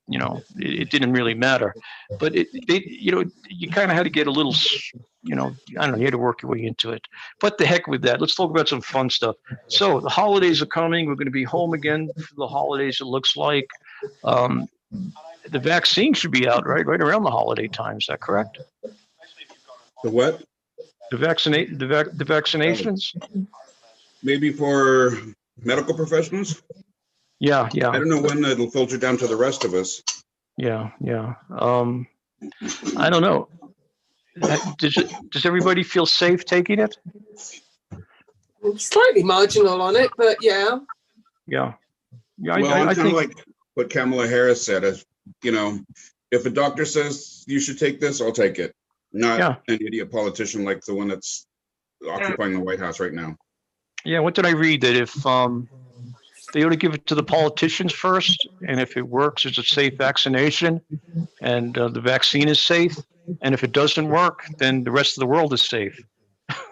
Speaker 5: it didn't really matter. But you kind of had to get a little, I don't know, you had to work your way into it. But the heck with that. Let's talk about some fun stuff. So the holidays are coming. We're going to be home again for the holidays, it looks like. The vaccine should be out right around the holiday time. Is that correct?
Speaker 8: The what?
Speaker 5: The vaccinations?
Speaker 8: Maybe for medical professionals?
Speaker 5: Yeah.
Speaker 8: I don't know when it'll filter down to the rest of us.
Speaker 5: Yeah. I don't know. Does everybody feel safe taking it?
Speaker 6: Slightly marginal on it, but yeah.
Speaker 5: Yeah.
Speaker 8: Well,
Speaker 5: I
Speaker 8: kind
Speaker 5: think
Speaker 8: of like what Kamala Harris said, if a doctor says you should take this, I'll take it. Not an idiot politician like the one that's occupying the White House right now.
Speaker 5: Yeah, what did I read? That if they ought to give it to the politicians first, and if it works, it's a safe vaccination, and the vaccine is safe. And if it doesn't work, then the rest of the world is safe.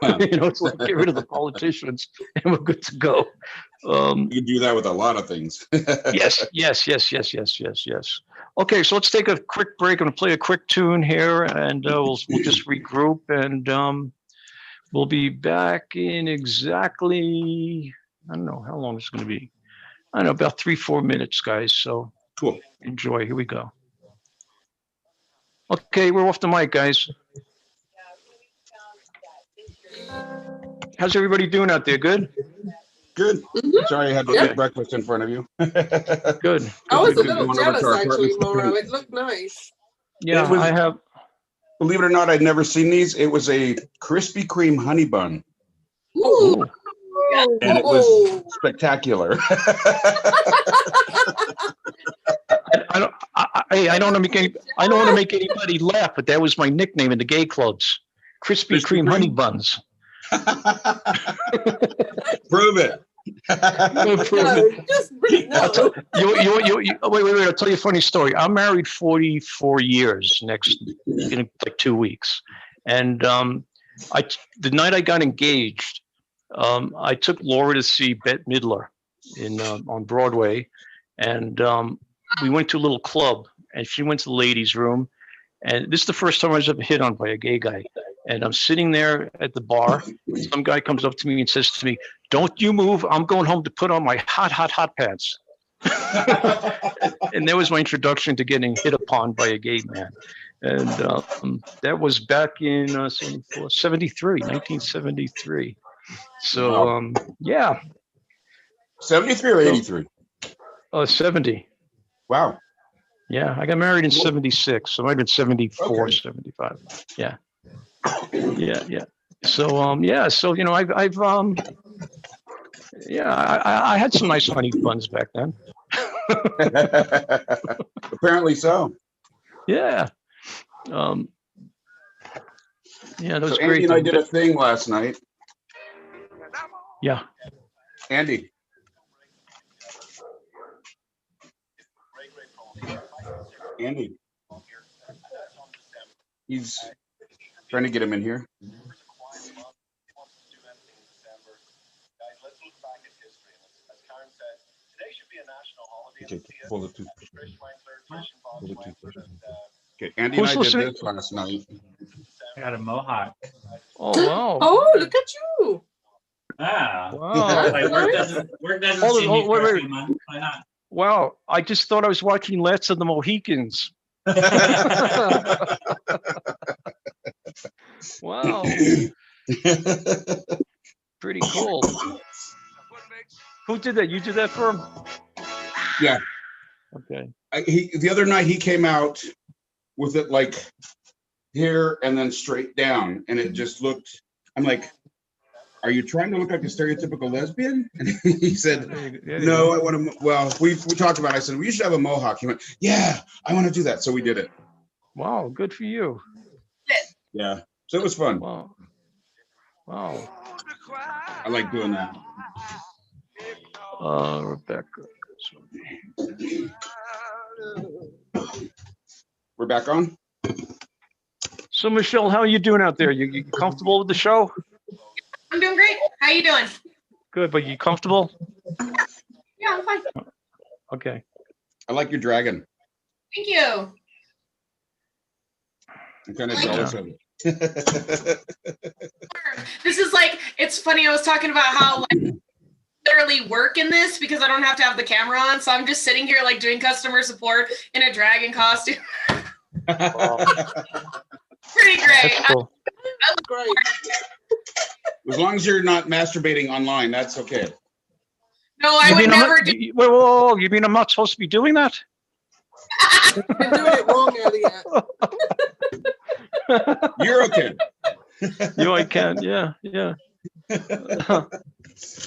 Speaker 5: It's like get rid of the politicians, and we're good to go.
Speaker 8: You can do that with a lot of things.
Speaker 5: Yes. Okay, so let's take a quick break. I'm going to play a quick tune here, and we'll just regroup, and we'll be back in exactly, I don't know how long it's going to be. I don't know, about 3-4 minutes, guys. So
Speaker 8: cool.
Speaker 5: Enjoy. Here we go. Okay, we're off the mic, guys. How's everybody doing out there? Good?
Speaker 8: Good.
Speaker 6: Mm-hmm.
Speaker 8: Sorry I had to eat breakfast in front of you.
Speaker 5: Good.
Speaker 6: I was a
Speaker 8: Good.
Speaker 6: little
Speaker 8: Going over
Speaker 6: jealous
Speaker 8: to our
Speaker 6: actually,
Speaker 8: apartment.
Speaker 6: Mauro. It looked nice.
Speaker 5: Yeah,
Speaker 8: It was-
Speaker 5: I have.
Speaker 8: Believe it or not, I'd never seen these. It was a Krispy Kreme honey bun,
Speaker 6: Ooh.
Speaker 8: and it was spectacular.
Speaker 5: I don't want to make anybody laugh, but that was my nickname in the gay clubs. Krispy Kreme honey buns.
Speaker 8: Prove it.
Speaker 6: No, just bring it.
Speaker 5: Wait, I'll tell you a funny story. I'm married 44 years in like 2 weeks. And the night I got engaged, I took Laura to see Bette Midler on Broadway. And we went to a little club, and she went to the ladies' room. And this is the first time I was ever hit on by a gay guy. And I'm sitting there at the bar. Some guy comes up to me and says to me, "Don't you move. I'm going home to put on my hot pants." And that was my introduction to getting hit upon by a gay man. And that was back in 1973. So, yeah.
Speaker 8: 73 or 83?
Speaker 5: 70.
Speaker 8: Wow.
Speaker 5: Yeah, I got married in 76, so it might have been 74,
Speaker 8: Okay.
Speaker 5: 75. Yeah. So, I had some nice honey buns back then.
Speaker 8: Apparently so.
Speaker 5: Yeah. Yeah, that was
Speaker 8: So Andy
Speaker 5: great.
Speaker 8: and I did a thing last night.
Speaker 5: Yeah.
Speaker 8: Andy. Andy. He's trying to get him in here. Okay, pull the toothbrush. Pull the toothbrush. Okay, Andy and I did this last night.
Speaker 10: I got a mohawk.
Speaker 5: Oh wow!
Speaker 6: Oh, look at you!
Speaker 10: Ah,
Speaker 5: Wow!
Speaker 10: like work doesn't see me for a few months. Why not?
Speaker 5: Wow! I just thought I was watching Last of the Mohicans. Wow! Pretty cool. Who did that? You did that for him?
Speaker 8: Yeah.
Speaker 5: Okay.
Speaker 8: The other night he came out with it like here and then straight down, and it just looked. I'm like, "Are you trying to look like a stereotypical lesbian?" And he said, "No, I want to." Well, we talked about it. I said we should have a mohawk. He went, "Yeah, I want to do that." So we did it.
Speaker 5: Wow! Good for you.
Speaker 8: Yeah. So it was fun.
Speaker 5: Wow. Wow.
Speaker 8: I like doing that.
Speaker 5: Rebecca.
Speaker 8: We're back on.
Speaker 5: So Michelle, how are you doing out there? You comfortable with the show?
Speaker 2: I'm doing great. How you doing?
Speaker 5: Good, but you comfortable?
Speaker 2: Yeah, I'm fine.
Speaker 5: Okay.
Speaker 8: I like your dragon.
Speaker 2: Thank you.
Speaker 8: I'm kind of jealous of it.
Speaker 2: This is like, it's funny. I was talking about how like literally work in this because I don't have to have the camera on. So I'm just sitting here like doing customer support in a dragon costume. Pretty great.
Speaker 5: That's cool.
Speaker 2: I look
Speaker 6: Great.
Speaker 8: As long as you're not masturbating online, that's okay.
Speaker 2: No, I would never do.
Speaker 5: Whoa, you mean I'm not supposed to be doing that?
Speaker 6: You've been doing it wrong, Elliot.
Speaker 8: You're okay.
Speaker 5: I can, yeah.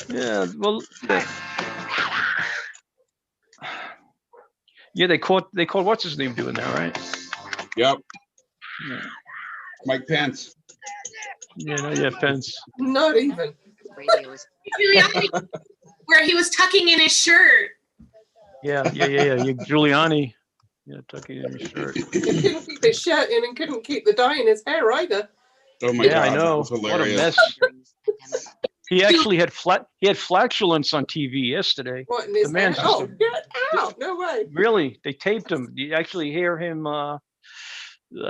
Speaker 5: Yeah, well, yeah, they caught what's his name doing that, right?
Speaker 8: Yep.
Speaker 5: Yeah.
Speaker 8: Mike Pence.
Speaker 5: Yeah, Pence.
Speaker 6: Not even.
Speaker 2: Where he was tucking in his shirt.
Speaker 5: Yeah, Giuliani. Yeah, tucking in his shirt.
Speaker 6: He couldn't keep his shirt in and couldn't keep the dye in his hair either.
Speaker 8: Oh my God,
Speaker 5: I know.
Speaker 8: that was
Speaker 5: What a
Speaker 8: hilarious.
Speaker 5: mess. He actually had flatulence on TV yesterday.
Speaker 6: What in his
Speaker 5: The
Speaker 6: hair?
Speaker 5: man's
Speaker 6: Oh, get out! No way.
Speaker 5: Really, they taped him. You actually hear him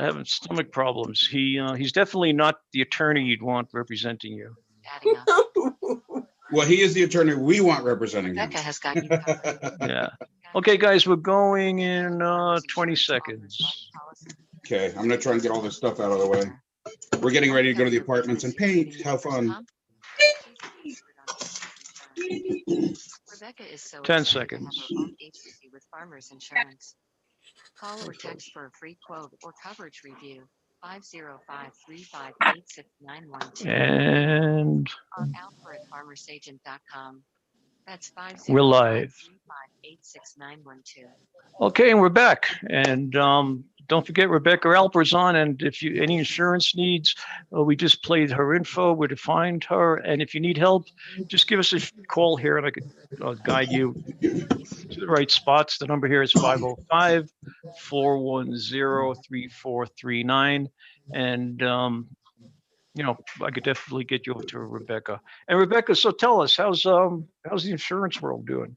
Speaker 5: having stomach problems. He's definitely not the attorney you'd want representing you.
Speaker 8: Well, he is the attorney we want representing him.
Speaker 11: Becca has got you covered.
Speaker 5: Yeah. Okay, guys, we're going in 20 seconds.
Speaker 8: Okay, I'm gonna try and get all this stuff out of the way. We're getting ready to go to the apartments and paint. How fun.
Speaker 11: Rebecca is so
Speaker 5: 10
Speaker 11: excited to
Speaker 5: seconds.
Speaker 11: have her own agency with Farmers Insurance. Call or text for a free quote or coverage review. 505-358-6912.
Speaker 5: And
Speaker 11: Or Alfred at farmersagent.com. That's 505-358-6912.
Speaker 5: we're live. Okay, and we're back. And don't forget Rebecca Alper's on. And if you any insurance needs, we just played her info where to find her. And if you need help, just give us a call here, and I could guide you to the right spots. The number here is 505-410-3439. And I could definitely get you over to Rebecca. And Rebecca, so tell us, how's the insurance world doing?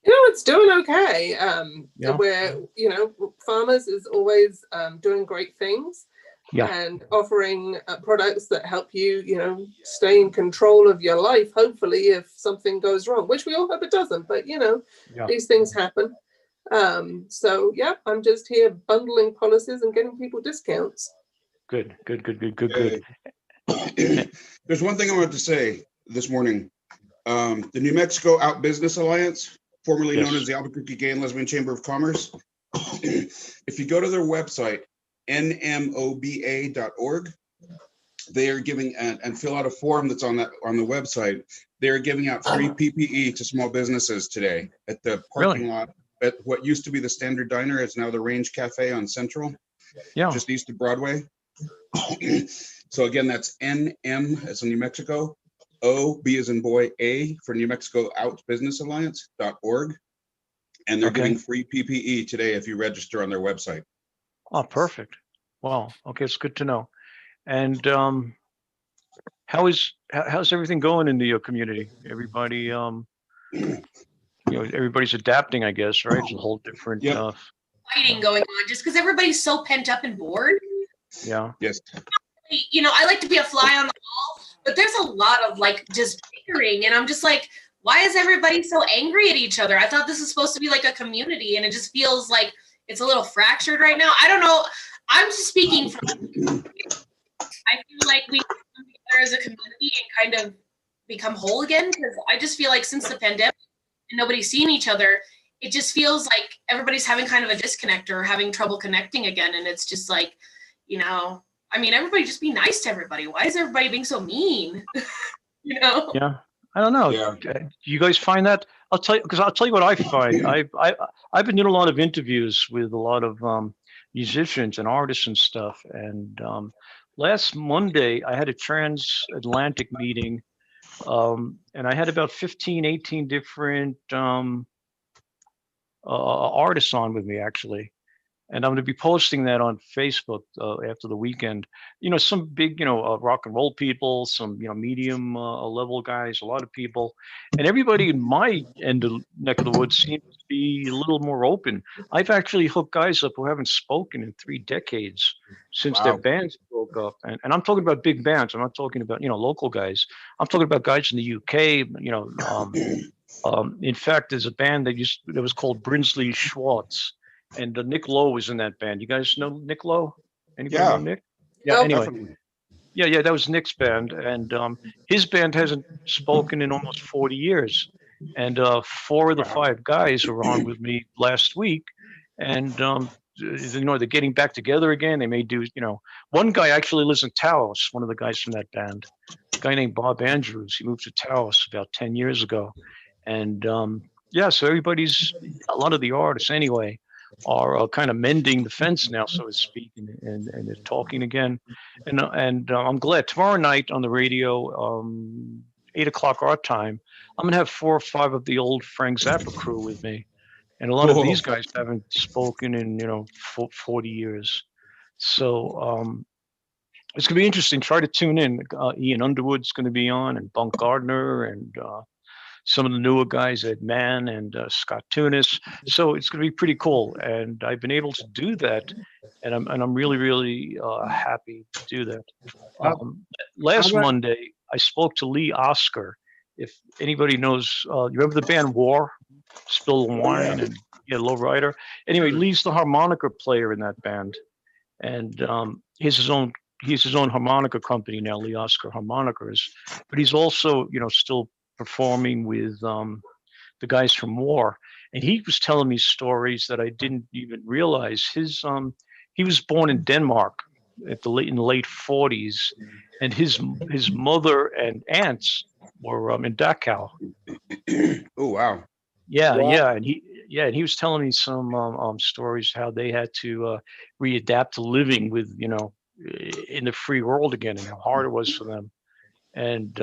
Speaker 6: It's doing okay.
Speaker 5: Yeah.
Speaker 6: Where, Farmers is always doing great things and offering products that help you, stay in control of your life, hopefully, if something goes wrong, which we all hope it doesn't, but, these things happen. So, I'm just here bundling policies and getting people discounts.
Speaker 5: Good.
Speaker 8: There's one thing I wanted to say this morning. The New Mexico Out Business Alliance, formerly known as the Albuquerque Gay and Lesbian Chamber of Commerce. If you go to their website, nmoba.org, they are giving and fill out a form that's on the website. They are giving out free PPE to small businesses today at the parking lot at what used to be the Standard Diner. It's now the Range Cafe on Central, just east of Broadway. So again, that's NM as in New Mexico, O, B as in boy, A for New Mexico Out Business Alliance.org. And they're getting free PPE today if you register on their website.
Speaker 5: Oh, perfect. Wow. Okay, it's good to know. And how's everything going in the community? Everybody, everybody's adapting, I guess, right? It's a whole different.
Speaker 2: Fighting going on just because everybody's so pent up and bored.
Speaker 5: Yeah.
Speaker 8: Yes.
Speaker 2: I like to be a fly on the wall, but there's a lot of like just bickering, and I'm just like, why is everybody so angry at each other? I thought this was supposed to be like a community, and it just feels like it's a little fractured right now. I don't know. I'm just speaking from. I feel like we come together as a community and kind of become whole again, because I just feel like since the pandemic and nobody's seen each other, it just feels like everybody's having kind of a disconnect or having trouble connecting again. And it's just like, everybody just be nice to everybody. Why is everybody being so mean?
Speaker 5: Yeah. I don't know.
Speaker 8: Yeah.
Speaker 5: Do you guys find that? I'll tell you what I find. I've been doing a lot of interviews with a lot of musicians and artists and stuff. And last Monday, I had a transatlantic meeting, and I had about 15, 18 different artists on with me, actually. And I'm going to be posting that on Facebook after the weekend. Some big, rock and roll people, some, medium level guys, a lot of people, and everybody in my neck of the woods seems to be a little more open. I've actually hooked guys up who haven't spoken in 3 decades since their bands broke up. And I'm talking about big bands. I'm not talking about, local guys. I'm talking about guys in the UK, in fact, there's a band that was called Brinsley Schwartz. And Nick Lowe was in that band. You guys know Nick Lowe? Anybody know Nick? Yeah. Anyway,
Speaker 8: definitely.
Speaker 5: yeah, that was Nick's band, and his band hasn't spoken in almost 40 years. And 4 of the 5 guys were on with me last week, and they're getting back together again. They may do, one guy actually lives in Taos. One of the guys from that band, a guy named Bob Andrews. He moved to Taos about 10 years ago, and so a lot of the artists anyway are kind of mending the fence now, so to speak, and they're talking again. And I'm glad. Tomorrow night on the radio, 8:00 our time, I'm going to have 4 or 5 of the old Frank Zappa crew with me. And a lot of these guys haven't spoken in, 40 years. So it's going to be interesting. Try to tune in. Ian Underwood's going to be on, and Bunk Gardner, and some of the newer guys, Ed Mann and Scott Tunis. So it's going to be pretty cool. And I've been able to do that. And I'm really, really happy to do that. Last Monday, I spoke to Lee Oscar. If anybody knows, you remember the band War? Spill the Wine and Low Rider. Anyway, Lee's the harmonica player in that band. And he has his own harmonica company now, Lee Oscar Harmonicas. But he's also, still performing with the guys from War, and he was telling me stories that I didn't even realize. He was born in Denmark in the late 40s, and his mother and aunts were in Dachau.
Speaker 8: Oh wow!
Speaker 5: Yeah, and he was telling me some stories how they had to readapt to living with in the free world again, and how hard it was for them. And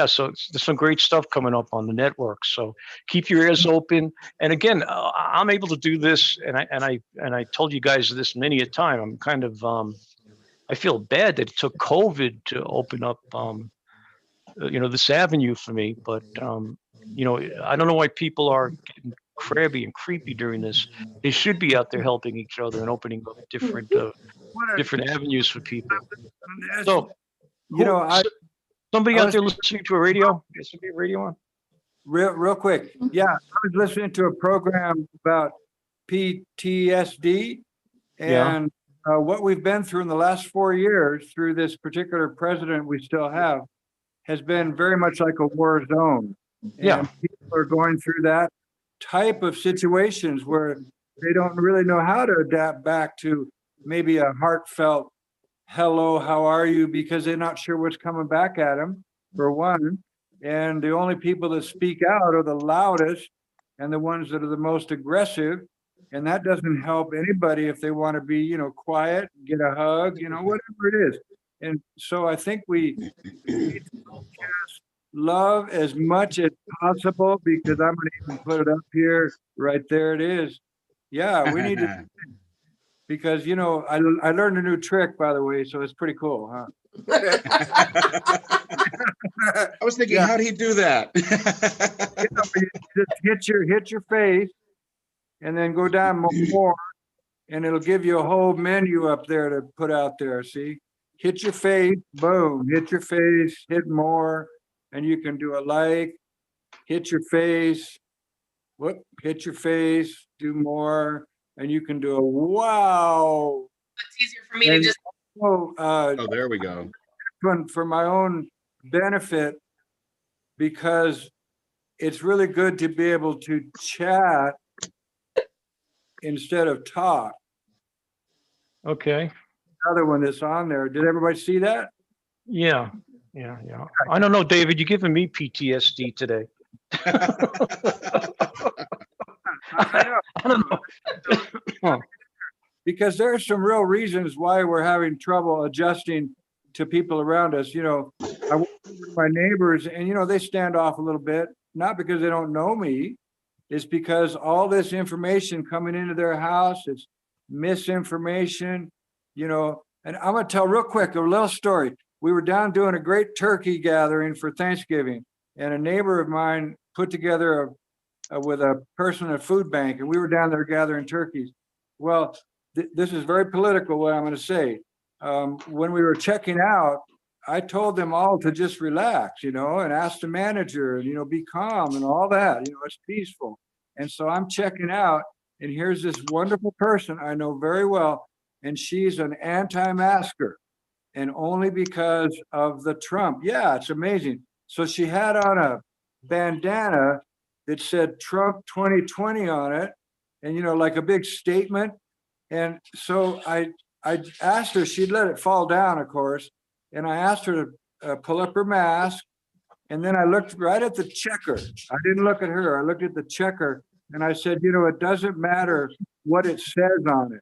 Speaker 5: so there's some great stuff coming up on the network. So keep your ears open. And again, I'm able to do this, and I told you guys this many a time. I'm kind of I feel bad that it took COVID to open up this avenue for me. But I don't know why people are getting crabby and creepy during this. They should be out there helping each other and opening up different avenues for people. So somebody out there listening to a radio? Is there a radio on?
Speaker 4: Real quick. Yeah, I was listening to a program about PTSD and what we've been through in the last 4 years through this particular president we still have has been very much like a war zone. And people are going through that type of situations where they don't really know how to adapt back to maybe a heartfelt hello, how are you? Because they're not sure what's coming back at them, for one. And the only people that speak out are the loudest and the ones that are the most aggressive. And that doesn't help anybody if they want to be, quiet, get a hug, whatever it is. And so I think we need to broadcast love as much as possible, because I'm going to even put it up here. Right there it is. Yeah, we need to, because, you know, I learned a new trick, by the way, so it's pretty cool, huh?
Speaker 8: I was thinking, how'd he do that?
Speaker 4: You know, you just hit your face and then go down more, and it'll give you a whole menu up there to put out there. See, hit your face, boom, hit your face, hit more, and you can do a like, hit your face, whoop, hit your face, do more, and you can do a wow.
Speaker 2: It's easier for me to just.
Speaker 8: Oh, there we go.
Speaker 4: For my own benefit, because it's really good to be able to chat instead of talk.
Speaker 5: Okay.
Speaker 4: Another one that's on there. Did everybody see that?
Speaker 5: Yeah. I don't know, David, you're giving me PTSD today.
Speaker 4: I don't know. Because there are some real reasons why we're having trouble adjusting to people around us. You know, I work with my neighbors, and, you know, they stand off a little bit, not because they don't know me. It's because all this information coming into their house, it's misinformation, you know. And I'm going to tell real quick a little story. We were down doing a great turkey gathering for Thanksgiving, and a neighbor of mine put together with a person at a food bank, and we were down there gathering turkeys. Well, this is very political, what I'm going to say. When we were checking out, I told them all to just relax, you know, and ask the manager, you know, be calm and all that, you know, it's peaceful. And so I'm checking out, and here's this wonderful person I know very well, and she's an anti-masker, and only because of the Trump. Yeah, it's amazing. So she had on a bandana that said Trump 2020 on it, and, you know, like a big statement. And so I asked her, she'd let it fall down, of course, and I asked her to pull up her mask, and then I looked right at the checker. I didn't look at her, I looked at the checker, and I said, you know, it doesn't matter what it says on it.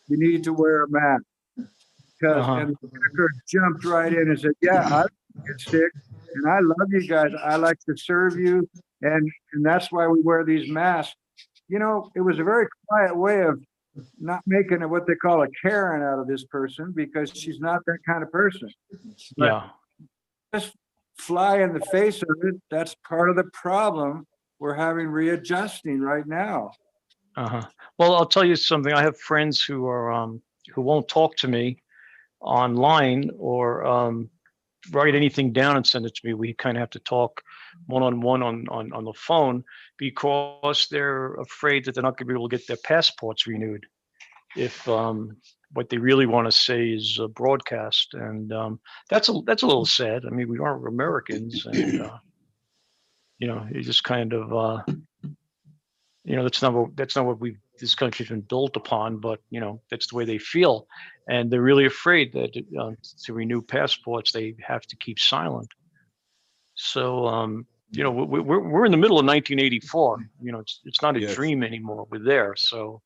Speaker 4: You need to wear a mask. Because and the checker jumped right in and said, yeah, I get sick, and I love you guys. I like to serve you, and that's why we wear these masks. You know, it was a very quiet way of not making it what they call a Karen out of this person, because she's not that kind of person. But
Speaker 5: yeah.
Speaker 4: Just fly in the face of it. That's part of the problem we're having readjusting right now.
Speaker 5: Well, I'll tell you something. I have friends who are who won't talk to me online or write anything down and send it to me. We kind of have to talk one-on-one on the phone, because they're afraid that they're not going to be able to get their passports renewed if what they really want to say is broadcast. And that's a little sad. I mean, we are Americans, and you know, you just kind of you know, that's not what this country's been built upon, but, you know, that's the way they feel. And they're really afraid that to renew passports, they have to keep silent. So, you know, we're in the middle of 1984. You know, it's not a dream anymore. We're there. So,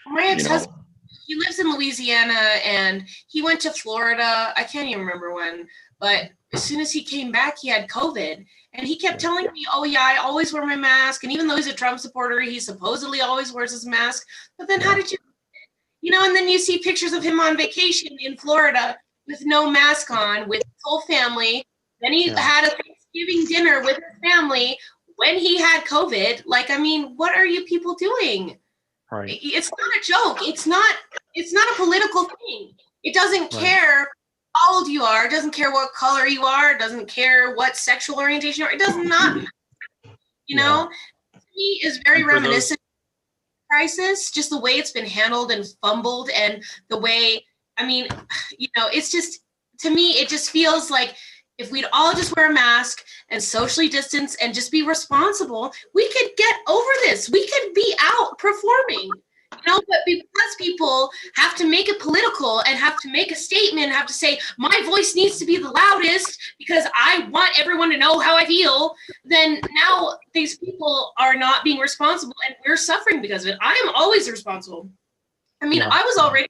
Speaker 2: my ex-husband, he lives in Louisiana, and he went to Florida. I can't even remember when, but as soon as he came back, he had COVID. And he kept telling me, oh, yeah, I always wear my mask. And even though he's a Trump supporter, he supposedly always wears his mask. But then how did you know, and then you see pictures of him on vacation in Florida with no mask on, with his whole family. Then he had a Thanksgiving dinner with his family when he had COVID. Like, I mean, what are you people doing?
Speaker 5: Right.
Speaker 2: It's not a joke. It's not a political thing. It doesn't care how old you are. It doesn't care what color you are. It doesn't care what sexual orientation you are. It does not matter. You know, to me, is very reminiscent of the crisis, just the way it's been handled and fumbled, and the way, I mean, you know, it's just, to me, it just feels like if we'd all just wear a mask and socially distance and just be responsible, we could get over this. We could be out performing. You know, but because people have to make it political and have to make a statement, have to say, my voice needs to be the loudest because I want everyone to know how I feel, then now these people are not being responsible, and we're suffering because of it. I am always responsible. I mean, I was already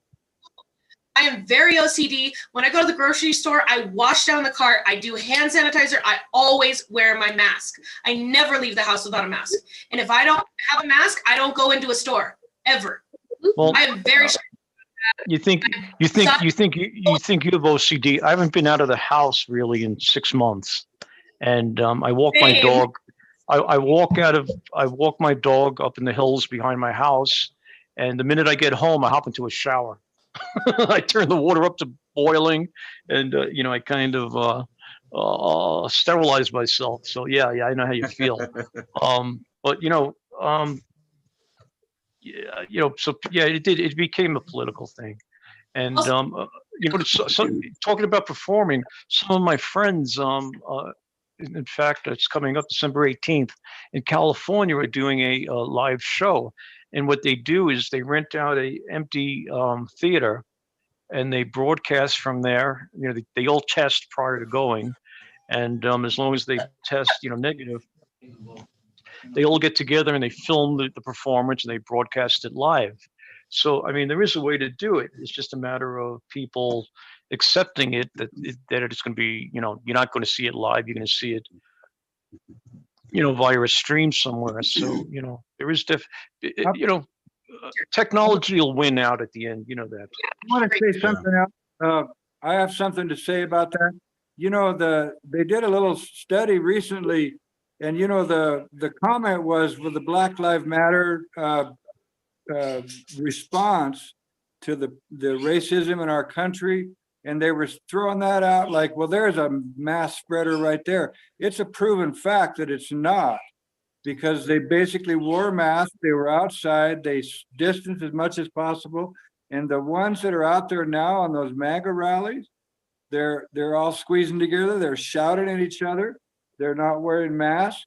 Speaker 2: I am very OCD. When I go to the grocery store, I wash down the cart. I do hand sanitizer. I always wear my mask. I never leave the house without a mask. And if I don't have a mask, I don't go into a store ever.
Speaker 5: Well,
Speaker 2: I am very sure.
Speaker 5: you think you have OCD. I haven't been out of the house really in 6 months, and I walk my
Speaker 2: Same.
Speaker 5: dog. I walk my dog up in the hills behind my house, and the minute I get home, I hop into a shower. I turn the water up to boiling, and I kind of sterilize myself. So yeah, I know how you feel. But it became a political thing, and talking about performing, some of my friends, in fact, it's coming up December 18th in California, are doing a live show. And what they do is they rent out a empty theater, and they broadcast from there. They all test prior to going, and as long as they test, negative, they all get together and they film the performance and they broadcast it live. So, I mean, there is a way to do it. It's just a matter of people accepting it, that it's going to be, you're not going to see it live. You're going to see it, via a stream somewhere. So, there is technology will win out at the end. You know that.
Speaker 4: I want to say something else. I have something to say about that. They did a little study recently, and the comment was with the Black Lives Matter response to the racism in our country, and they were throwing that out like, well, there's a mass spreader right there. It's a proven fact that it's not, because they basically wore masks, they were outside, they distanced as much as possible, and the ones that are out there now on those MAGA rallies, they're all squeezing together, they're shouting at each other, they're not wearing masks,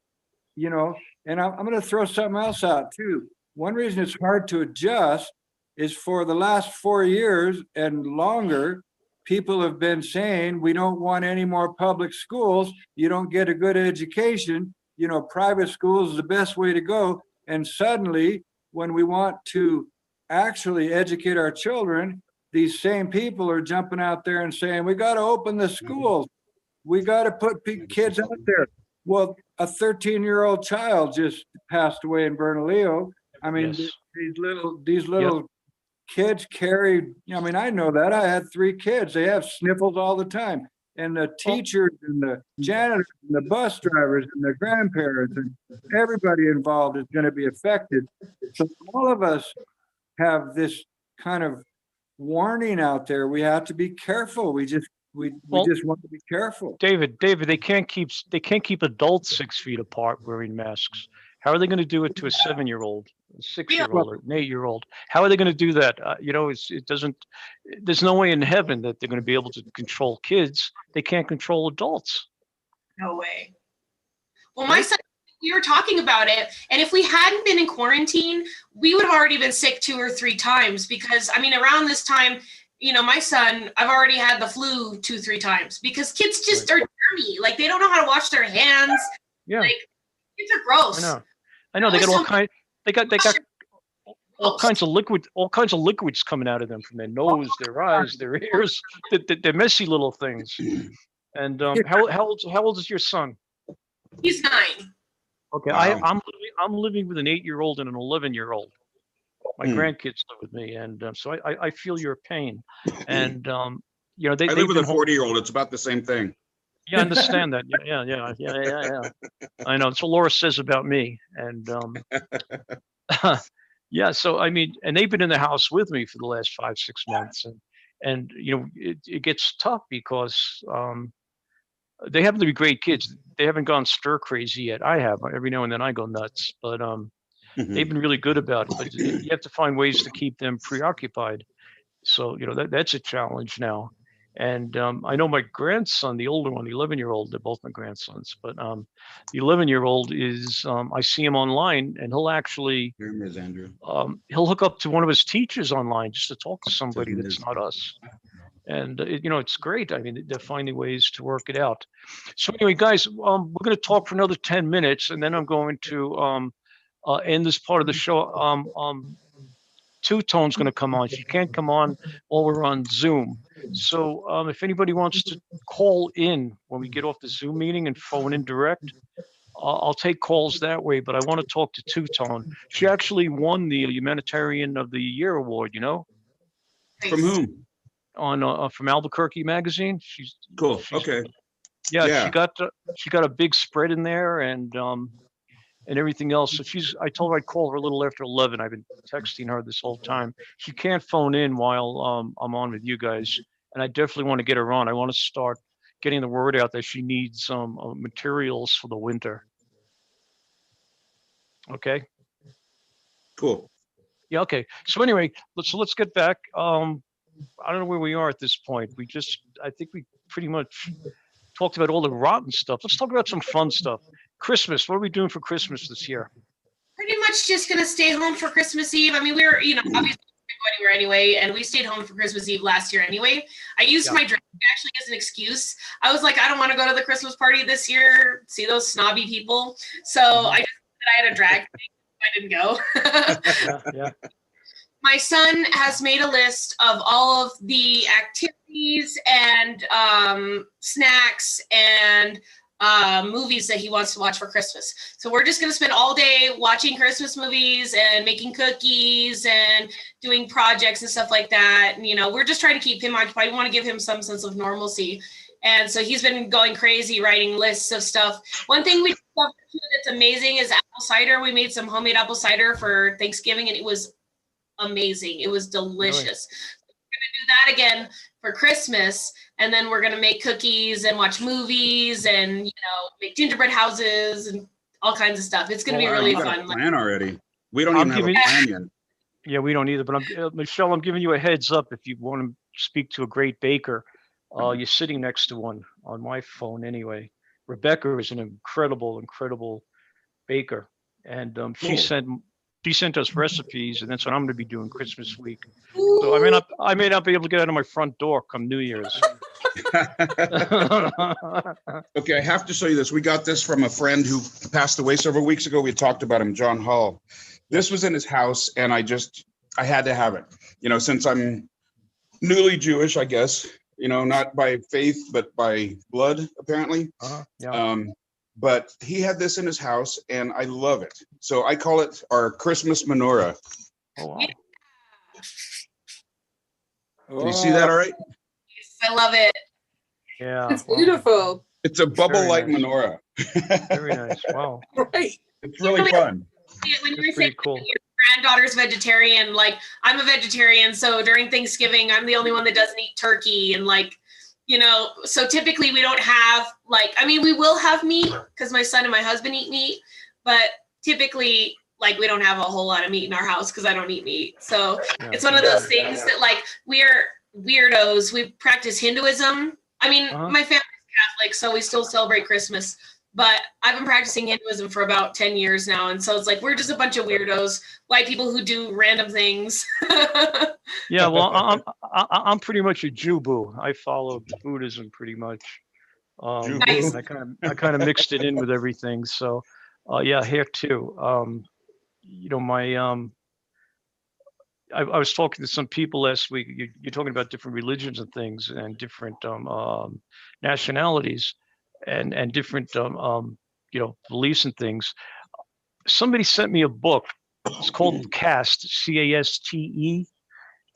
Speaker 4: and I'm going to throw something else out too. One reason it's hard to adjust is for the last 4 years and longer, people have been saying, we don't want any more public schools. You don't get a good education. Private schools is the best way to go. And suddenly, when we want to actually educate our children, these same people are jumping out there and saying, we got to open the schools. We got to put kids out there. Well, a 13-year-old child just passed away in Bernalillo. I mean,
Speaker 5: Yes.
Speaker 4: these little kids carry, I know that. I had 3 kids. They have sniffles all the time. And the teachers and the janitors and the bus drivers and the grandparents and everybody involved is going to be affected. So all of us have this kind of warning out there. We have to be careful. We just want to be careful.
Speaker 5: David, they can't keep adults 6 feet apart wearing masks. How are they going to do it to a 7-year-old, a 6-year-old, or an 8-year-old? How are they going to do that? There's no way in heaven that they're going to be able to control kids. They can't control adults.
Speaker 2: No way. Well, my son, we were talking about it, and if we hadn't been in quarantine, we would have already been sick 2 or 3 times, because around this time, my son, I've already had the flu 2-3 times, because kids just are dirty. Like, they don't know how to wash their hands.
Speaker 5: Yeah.
Speaker 2: Like, kids are gross.
Speaker 5: I know. They got all kinds of liquids coming out of them from their nose, their eyes, their ears. They're messy little things. And how old is your son?
Speaker 2: He's 9.
Speaker 5: Okay,
Speaker 8: Wow.
Speaker 5: I'm living with an 8-year-old and an 11-year-old. My grandkids live with me, and so I feel your pain. And
Speaker 8: I live with a 40-year-old. It's about the same thing.
Speaker 5: Yeah, I understand that. Yeah. I know. That's what Laura says about me. And yeah, so and they've been in the house with me for the last 5-6 months, and it gets tough because they happen to be great kids. They haven't gone stir crazy yet. I have. Every now and then I go nuts, but they've been really good about it. But you have to find ways to keep them preoccupied. So that's a challenge now. And I know my grandson, the older one, the 11-year-old, they're both my grandsons, but the 11-year-old is, I see him online, and he'll actually, he'll hook up to one of his teachers online just to talk to somebody that's not us. And, it's great. They're finding ways to work it out. So anyway, guys, we're going to talk for another 10 minutes, and then I'm going to end this part of the show. Two Tone's going to come on. She can't come on while we're on Zoom. So if anybody wants to call in when we get off the Zoom meeting and phone in direct, I'll take calls that way. But I want to talk to Two Tone. She actually won the Humanitarian of the Year award. You know,
Speaker 8: From whom?
Speaker 5: on from Albuquerque Magazine. She's
Speaker 8: Cool. Okay.
Speaker 5: Yeah, she got a big spread in there and everything else. So I told her I'd call her a little after 11. I've been texting her this whole time. She can't phone in while I'm on with you guys, and I definitely want to get her on. I want to start getting the word out that she needs some materials for the winter. Okay.
Speaker 8: Cool.
Speaker 5: Yeah. Okay. So anyway, let's get back. I don't know where we are at this point. I think we pretty much talked about all the rotten stuff. Let's talk about some fun stuff. Christmas. What are we doing for Christmas this year?
Speaker 2: Pretty much just gonna stay home for Christmas Eve. I mean, we were, obviously we didn't go anywhere anyway, and we stayed home for Christmas Eve last year anyway. I used my drag actually as an excuse. I was like, I don't want to go to the Christmas party this year, see those snobby people. So I just said I had a drag thing. I didn't go.
Speaker 5: Yeah.
Speaker 2: My son has made a list of all of the activities and snacks and movies that he wants to watch for Christmas. So we're just going to spend all day watching Christmas movies and making cookies and doing projects and stuff like that. And, we're just trying to keep him occupied. We want to give him some sense of normalcy. And so he's been going crazy writing lists of stuff. One thing we discovered too that's amazing is apple cider. We made some homemade apple cider for Thanksgiving, and it was amazing. It was delicious. Really? So we're gonna do that again for Christmas, and then we're gonna make cookies and watch movies and make gingerbread houses and all kinds of stuff. It's gonna be really fun.
Speaker 8: Plan already. We don't even have a plan yet.
Speaker 5: Yeah, we don't either. But Michelle, I'm giving you a heads up if you want to speak to a great baker. You're sitting next to one on my phone anyway. Rebecca is an incredible baker, and she sent us recipes, and that's what I'm going to be doing Christmas week. So I may not be able to get out of my front door come New Year's.
Speaker 8: Okay, I have to show you this. We got this from a friend who passed away several weeks ago. We talked about him, John Hull. This was in his house, and I had to have it. Since I'm newly Jewish, I guess. Not by faith, but by blood, apparently.
Speaker 5: Yeah.
Speaker 8: But he had this in his house, and I love it. So I call it our Christmas menorah.
Speaker 5: Oh, wow.
Speaker 8: Can you see that all right?
Speaker 2: I love it.
Speaker 5: Yeah.
Speaker 6: It's beautiful.
Speaker 8: It's a bubble-like menorah.
Speaker 5: Very nice. Wow.
Speaker 6: Right.
Speaker 8: It's really fun.
Speaker 2: When
Speaker 5: That's pretty cool.
Speaker 2: Your granddaughter's vegetarian, I'm a vegetarian, so during Thanksgiving, I'm the only one that doesn't eat turkey, and so typically we don't have we will have meat because my son and my husband eat meat, but typically we don't have a whole lot of meat in our house because I don't eat meat. So it's one of those things that we're weirdos. We practice Hinduism. My family's Catholic, so we still celebrate Christmas, but I've been practicing Hinduism for about 10 years now. And so it's we're just a bunch of weirdos, white people who do random things.
Speaker 5: Yeah, well, I'm pretty much a Jew boo. I follow Buddhism pretty much.
Speaker 2: Nice.
Speaker 5: I kind of mixed it in with everything. So, yeah, here too. I was talking to some people last week. You're talking about different religions and things, and different nationalities, and different beliefs and things. Somebody sent me a book. It's called Caste, C-A-S-T-E,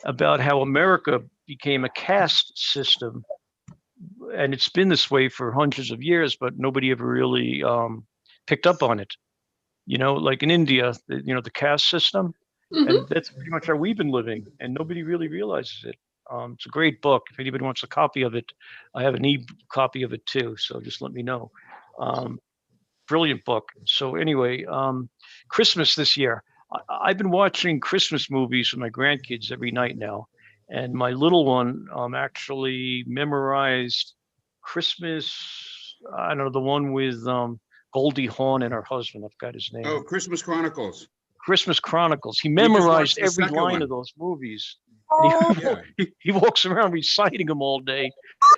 Speaker 5: about how America became a caste system, and it's been this way for hundreds of years, but nobody ever really picked up on it. Like in India, the caste system, and that's pretty much how we've been living, and nobody really realizes it. It's a great book. If anybody wants a copy of it, I have an e-copy of it too, so just let me know. Brilliant book. So anyway, Christmas this year. I've been watching Christmas movies with my grandkids every night now, and my little one actually memorized Christmas. I don't know, the one with Goldie Hawn and her husband. I've got his name.
Speaker 8: Oh, Christmas Chronicles.
Speaker 5: Christmas Chronicles. He memorized every line of those movies. He walks around reciting them all day,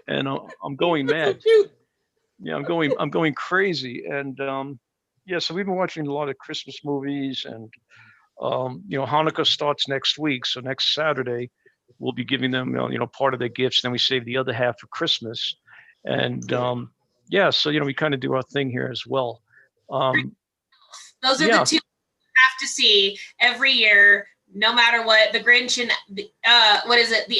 Speaker 5: and I'm going mad. Yeah, I'm going crazy, and so we've been watching a lot of Christmas movies, and Hanukkah starts next week. So next Saturday, we'll be giving them, part of their gifts. Then we save the other half for Christmas. And so, we kind of do our thing here as well.
Speaker 2: Those are the two you have to see every year, no matter what. The Grinch and The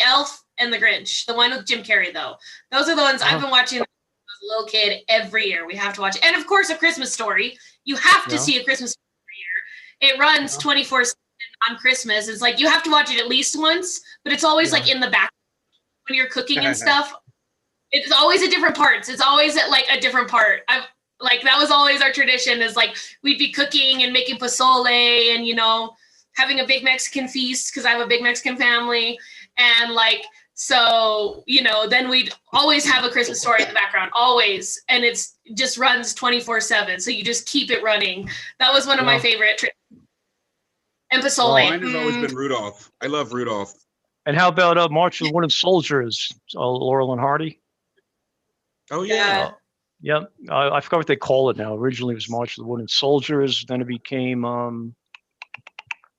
Speaker 2: Elf and the Grinch. The one with Jim Carrey, though. Those are the ones I've been watching as a little kid every year. We have to watch it. And of course, A Christmas Story. You have to see A Christmas Story every year. It runs 24/7 on Christmas. It's like you have to watch it at least once, but it's always like in the back when you're cooking and stuff. It's always at different parts. It's always at like a different part. That was always our tradition, is like we'd be cooking and making pozole and, having a big Mexican feast because I have a big Mexican family. And then we'd always have A Christmas Story in the background, always. And it just runs 24/7. So you just keep it running. That was one of my favorite. And pozole.
Speaker 8: Mine has always been Rudolph. I love Rudolph.
Speaker 5: And how about March of the Wooden Soldiers, Laurel and Hardy?
Speaker 8: Oh, yeah.
Speaker 5: Yep. I forgot what they call it now. Originally, it was March of the Wooden Soldiers. Then it became, I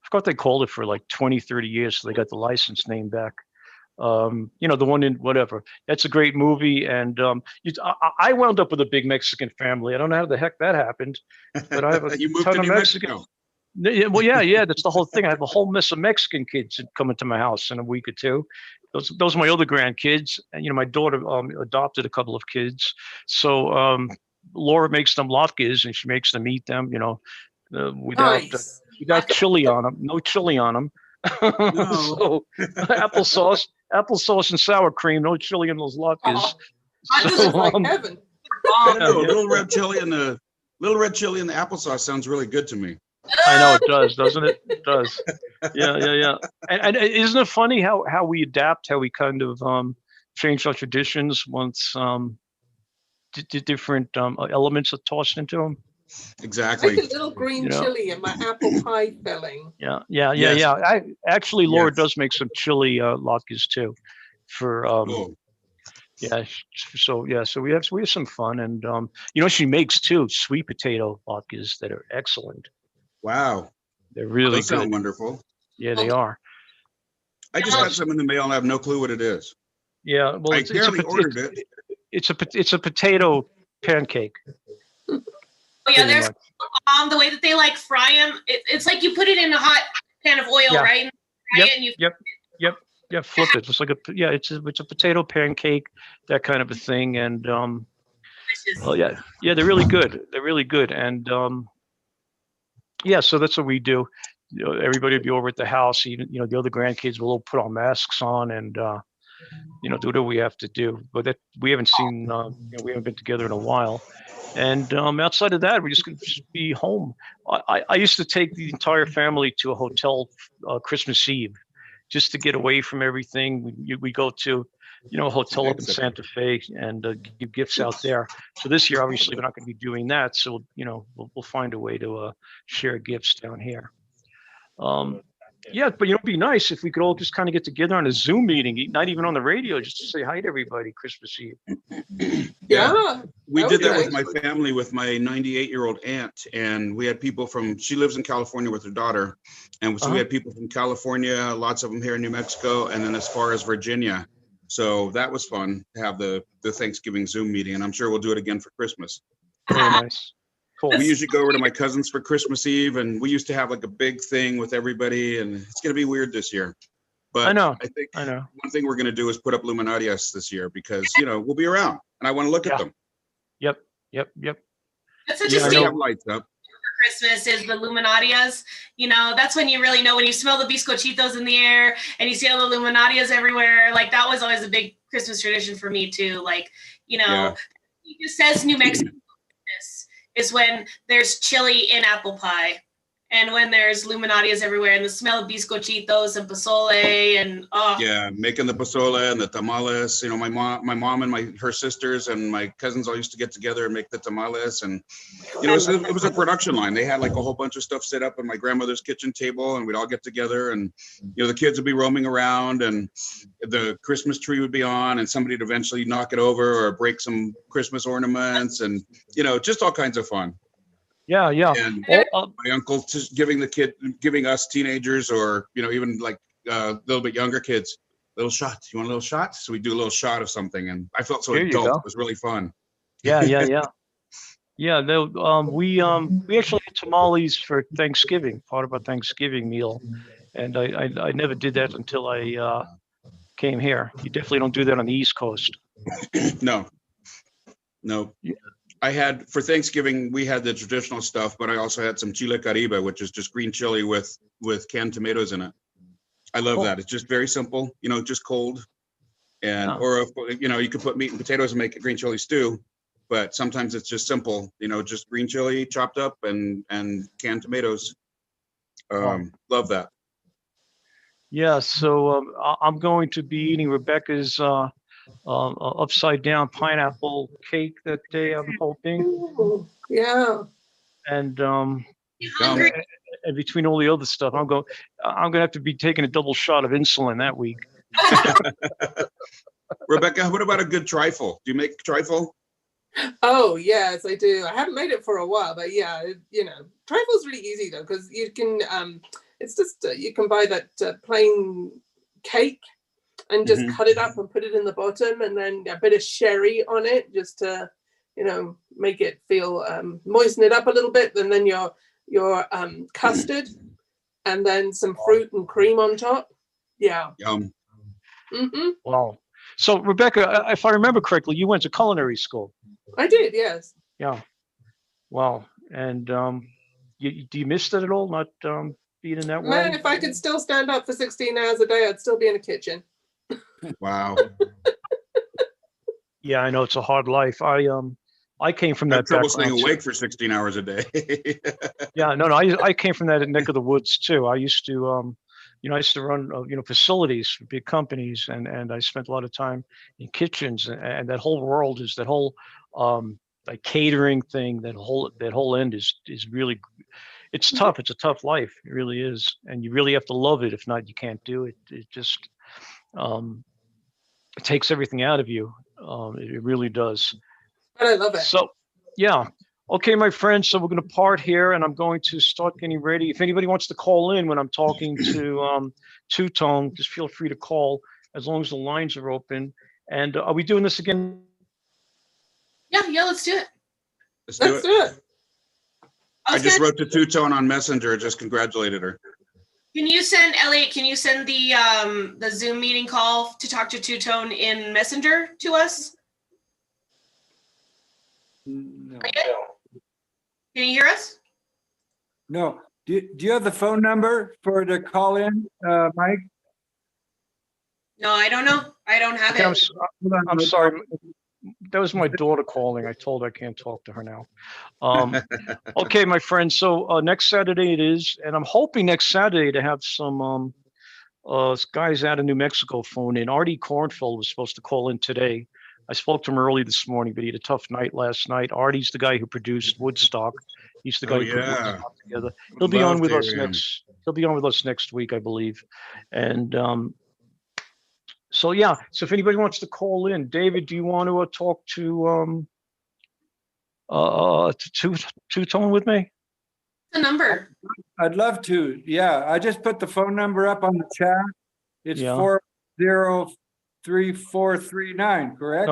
Speaker 5: forgot what they called it for like 20, 30 years. So they got the license name back. The one in whatever. That's a great movie. And I wound up with a big Mexican family. I don't know how the heck that happened, but I have a
Speaker 8: you moved
Speaker 5: ton
Speaker 8: to
Speaker 5: of
Speaker 8: New
Speaker 5: Mexicans.
Speaker 8: Mexico.
Speaker 5: Well, yeah, that's the whole thing. I have a whole mess of Mexican kids coming to my house in a week or two. Those are my other grandkids, and my daughter adopted a couple of kids. So Laura makes them latkes, and she makes them eat them. Without chili on them. No chili on them. So applesauce and sour cream. No chili in those latkes.
Speaker 6: Heaven.
Speaker 8: Little red chili and the applesauce sounds really good to me.
Speaker 5: I know it does, doesn't it? It does. Yeah. And isn't it funny how we adapt, how we kind of change our traditions once different elements are tossed into them?
Speaker 8: Exactly.
Speaker 6: Like a little green chili in my apple pie filling.
Speaker 5: Yeah. Laura does make some chili latkes too. For So we have some fun, and she makes too sweet potato latkes that are excellent.
Speaker 8: Wow.
Speaker 5: They're really good.
Speaker 8: Sound wonderful.
Speaker 5: Yeah, they are.
Speaker 8: I just got some in the mail and I have no clue what it is.
Speaker 5: Yeah, well,
Speaker 8: ordered it.
Speaker 5: It's a potato pancake.
Speaker 2: Oh yeah, there's the way that they fry them. It's like you put it in a hot pan of oil, right?
Speaker 5: Yep. Flip it. It's like it's a potato pancake, that kind of a thing, and they're really good. They're really good, and so that's what we do. Everybody will be over at the house. Even the other grandkids will all put our masks on and do whatever we have to do. But that we haven't seen. We haven't been together in a while. And outside of that, we're just going to be home. I used to take the entire family to a hotel Christmas Eve, just to get away from everything. We go to a hotel up in Santa Fe and give gifts out there. So this year, obviously, we're not going to be doing that. So, we'll find a way to share gifts down here. But it'd be nice if we could all just kind of get together on a Zoom meeting, not even on the radio, just to say hi to everybody Christmas Eve.
Speaker 8: We did that with my family, with my 98-year-old aunt, and we had people she lives in California with her daughter, and so we had people from California, lots of them here in New Mexico, and then as far as Virginia. So that was fun to have the Thanksgiving Zoom meeting, and I'm sure we'll do it again for Christmas.
Speaker 5: Very nice. Cool.
Speaker 8: We usually go over to my cousin's for Christmas Eve, and we used to have a big thing with everybody, and it's going to be weird this year. But I know. One thing we're going to do is put up Luminatias this year because, we'll be around, and I want to look at them.
Speaker 5: Yep.
Speaker 2: That's such a staple
Speaker 8: lights up.
Speaker 2: for Christmas is the Luminatias. That's when you really know, when you smell the bizcochitos in the air and you see all the Luminatias everywhere. That was always a big Christmas tradition for me too. It just says New Mexico is when there's chili in apple pie and when there's Luminatias everywhere and the smell of bizcochitos and pozole and
Speaker 8: making the pozole and the tamales. My mom and her sisters and my cousins all used to get together and make the tamales, and it was a production line. They had a whole bunch of stuff set up on my grandmother's kitchen table, and we'd all get together, and the kids would be roaming around, and the Christmas tree would be on, and somebody'd eventually knock it over or break some Christmas ornaments, and just all kinds of fun.
Speaker 5: Yeah, yeah.
Speaker 8: And
Speaker 5: Oh,
Speaker 8: my uncle just giving us teenagers, or even like a little bit younger kids, little shots. You want a little shot? So we do a little shot of something, and I felt so
Speaker 5: There you
Speaker 8: adult.
Speaker 5: go.
Speaker 8: It was really fun.
Speaker 5: yeah, yeah, yeah. Yeah, we actually had tamales for Thanksgiving, part of our Thanksgiving meal, and I never did that until I came here. You definitely don't do that on the East Coast.
Speaker 8: No. I had for Thanksgiving, we had the traditional stuff, but I also had some chile caribe, which is just green chili with canned tomatoes in it. I love that. It's just very simple, just cold. And or if, you could put meat and potatoes and make a green chili stew, but sometimes it's just simple, just green chili chopped up and canned tomatoes. Love that.
Speaker 5: Yeah, so I'm going to be eating Rebecca's upside down pineapple cake that day, I'm hoping.
Speaker 6: Ooh, yeah.
Speaker 5: And and between all the other stuff, I'm gonna have to be taking a double shot of insulin that week.
Speaker 8: Rebecca, what about a good trifle? Do you make trifle?
Speaker 6: Oh yes, I do. I haven't made it for a while, but yeah, trifle's really easy though, because you can it's just you can buy that plain cake and just cut it up and put it in the bottom, and then a bit of sherry on it just to make it feel moisten it up a little bit, and then your custard, and then some fruit and cream on top. Yeah.
Speaker 8: Yum.
Speaker 5: Wow. So Rebecca, if I remember correctly, you went to culinary school.
Speaker 6: I did, yes.
Speaker 5: Yeah. Wow. And do you miss that at all? Not being in that way?
Speaker 6: Man, if I could still stand up for 16 hours a day, I'd still be in the kitchen.
Speaker 8: Wow.
Speaker 5: Yeah, I know it's a hard life. I came from that
Speaker 8: trouble
Speaker 5: background
Speaker 8: staying
Speaker 5: too.
Speaker 8: awake for 16 hours a day.
Speaker 5: Yeah, no, I came from that neck of the woods too. I used to, I used to run, facilities for big companies, and I spent a lot of time in kitchens, and that whole world is that whole, like catering thing. That whole end is really, it's tough. It's a tough life. It really is, and you really have to love it. If not, you can't do it. It just, it takes everything out of you. It really does.
Speaker 6: But I love it.
Speaker 5: So, yeah. Okay, my friends, so we're going to part here, and I'm going to start getting ready. If anybody wants to call in when I'm talking to Two-Tone, just feel free to call as long as the lines are open. And are we doing this again?
Speaker 2: Yeah, let's do it.
Speaker 8: Let's do it. I just wrote to Two-Tone on Messenger, just congratulated her.
Speaker 2: Can you send, Elliot, the Zoom meeting call to talk to Two-Tone in Messenger to us?
Speaker 4: No.
Speaker 2: Can you hear us?
Speaker 4: No. Do you have the phone number for the call in, Mike?
Speaker 2: No, I don't know. I don't have
Speaker 5: Okay,
Speaker 2: it.
Speaker 5: I'm sorry. That was my daughter calling. I told her I can't talk to her now. Okay, my friends. So next Saturday it is, and I'm hoping next Saturday to have some guys out of New Mexico phone in. Artie Kornfeld was supposed to call in today. I spoke to him early this morning, but he had a tough night last night. Artie's the guy who produced Woodstock. He's the guy who put Woodstock together. He'll be on with us next. He'll be on with us next week, I believe. And so yeah. So if anybody wants to call in, David, do you want to talk to Two-Tone with me?
Speaker 2: The number.
Speaker 4: I'd love to. Yeah, I just put the phone number up on the chat. It's 403-439, correct?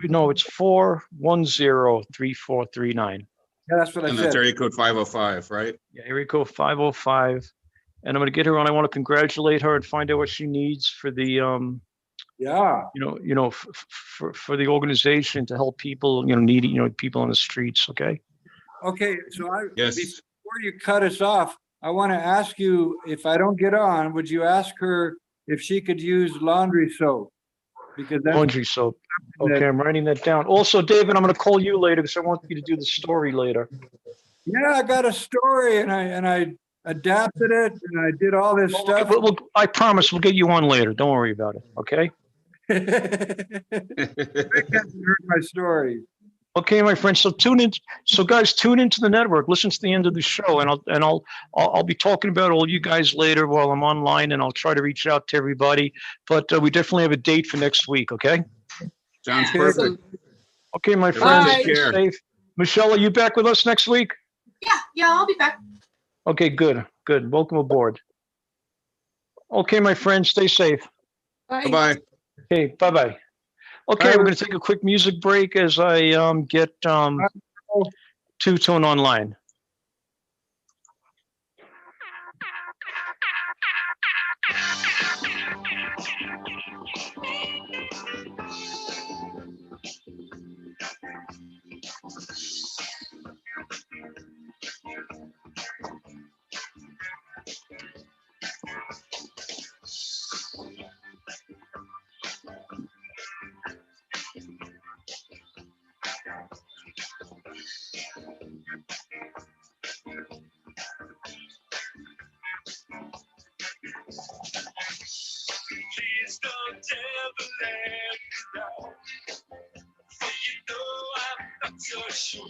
Speaker 5: No, it's 410-3439.
Speaker 4: Yeah, that's what I said.
Speaker 8: And that's area code 505, right?
Speaker 5: Yeah, area code 505. And I'm going to get her on. I want to congratulate her and find out what she needs for the for the organization to help people, needy, people on the streets. Okay.
Speaker 4: Okay, so
Speaker 8: yes.
Speaker 4: Before you cut us off, I want to ask you, if I don't get on, would you ask her if she could use laundry soap? Because that's
Speaker 5: laundry soap. Okay, I'm writing that down. Also, David, I'm going to call you later because I want you to do the story later.
Speaker 4: Yeah, I got a story, and I adapted it, and I did all this stuff.
Speaker 5: I promise we'll get you on later. Don't worry about it. Okay.
Speaker 4: Rick hasn't heard my story.
Speaker 5: Okay, my friends. So tune in. So guys, tune into the network. Listen to the end of the show, and I'll be talking about all you guys later while I'm online, and I'll try to reach out to everybody. But we definitely have a date for next week. Okay.
Speaker 8: Sounds perfect.
Speaker 5: Okay, my friends.
Speaker 8: Take care.
Speaker 5: Safe. Michelle, are you back with us next week?
Speaker 2: Yeah, I'll be back.
Speaker 5: Okay, good, good. Welcome aboard. Okay, my friends, stay safe.
Speaker 6: Bye.
Speaker 8: Bye-bye.
Speaker 5: Okay, bye-bye. Okay, we're gonna take a quick music break as I get Two-Tone online.
Speaker 12: Please don't ever let me down. For you know I'm not so sure.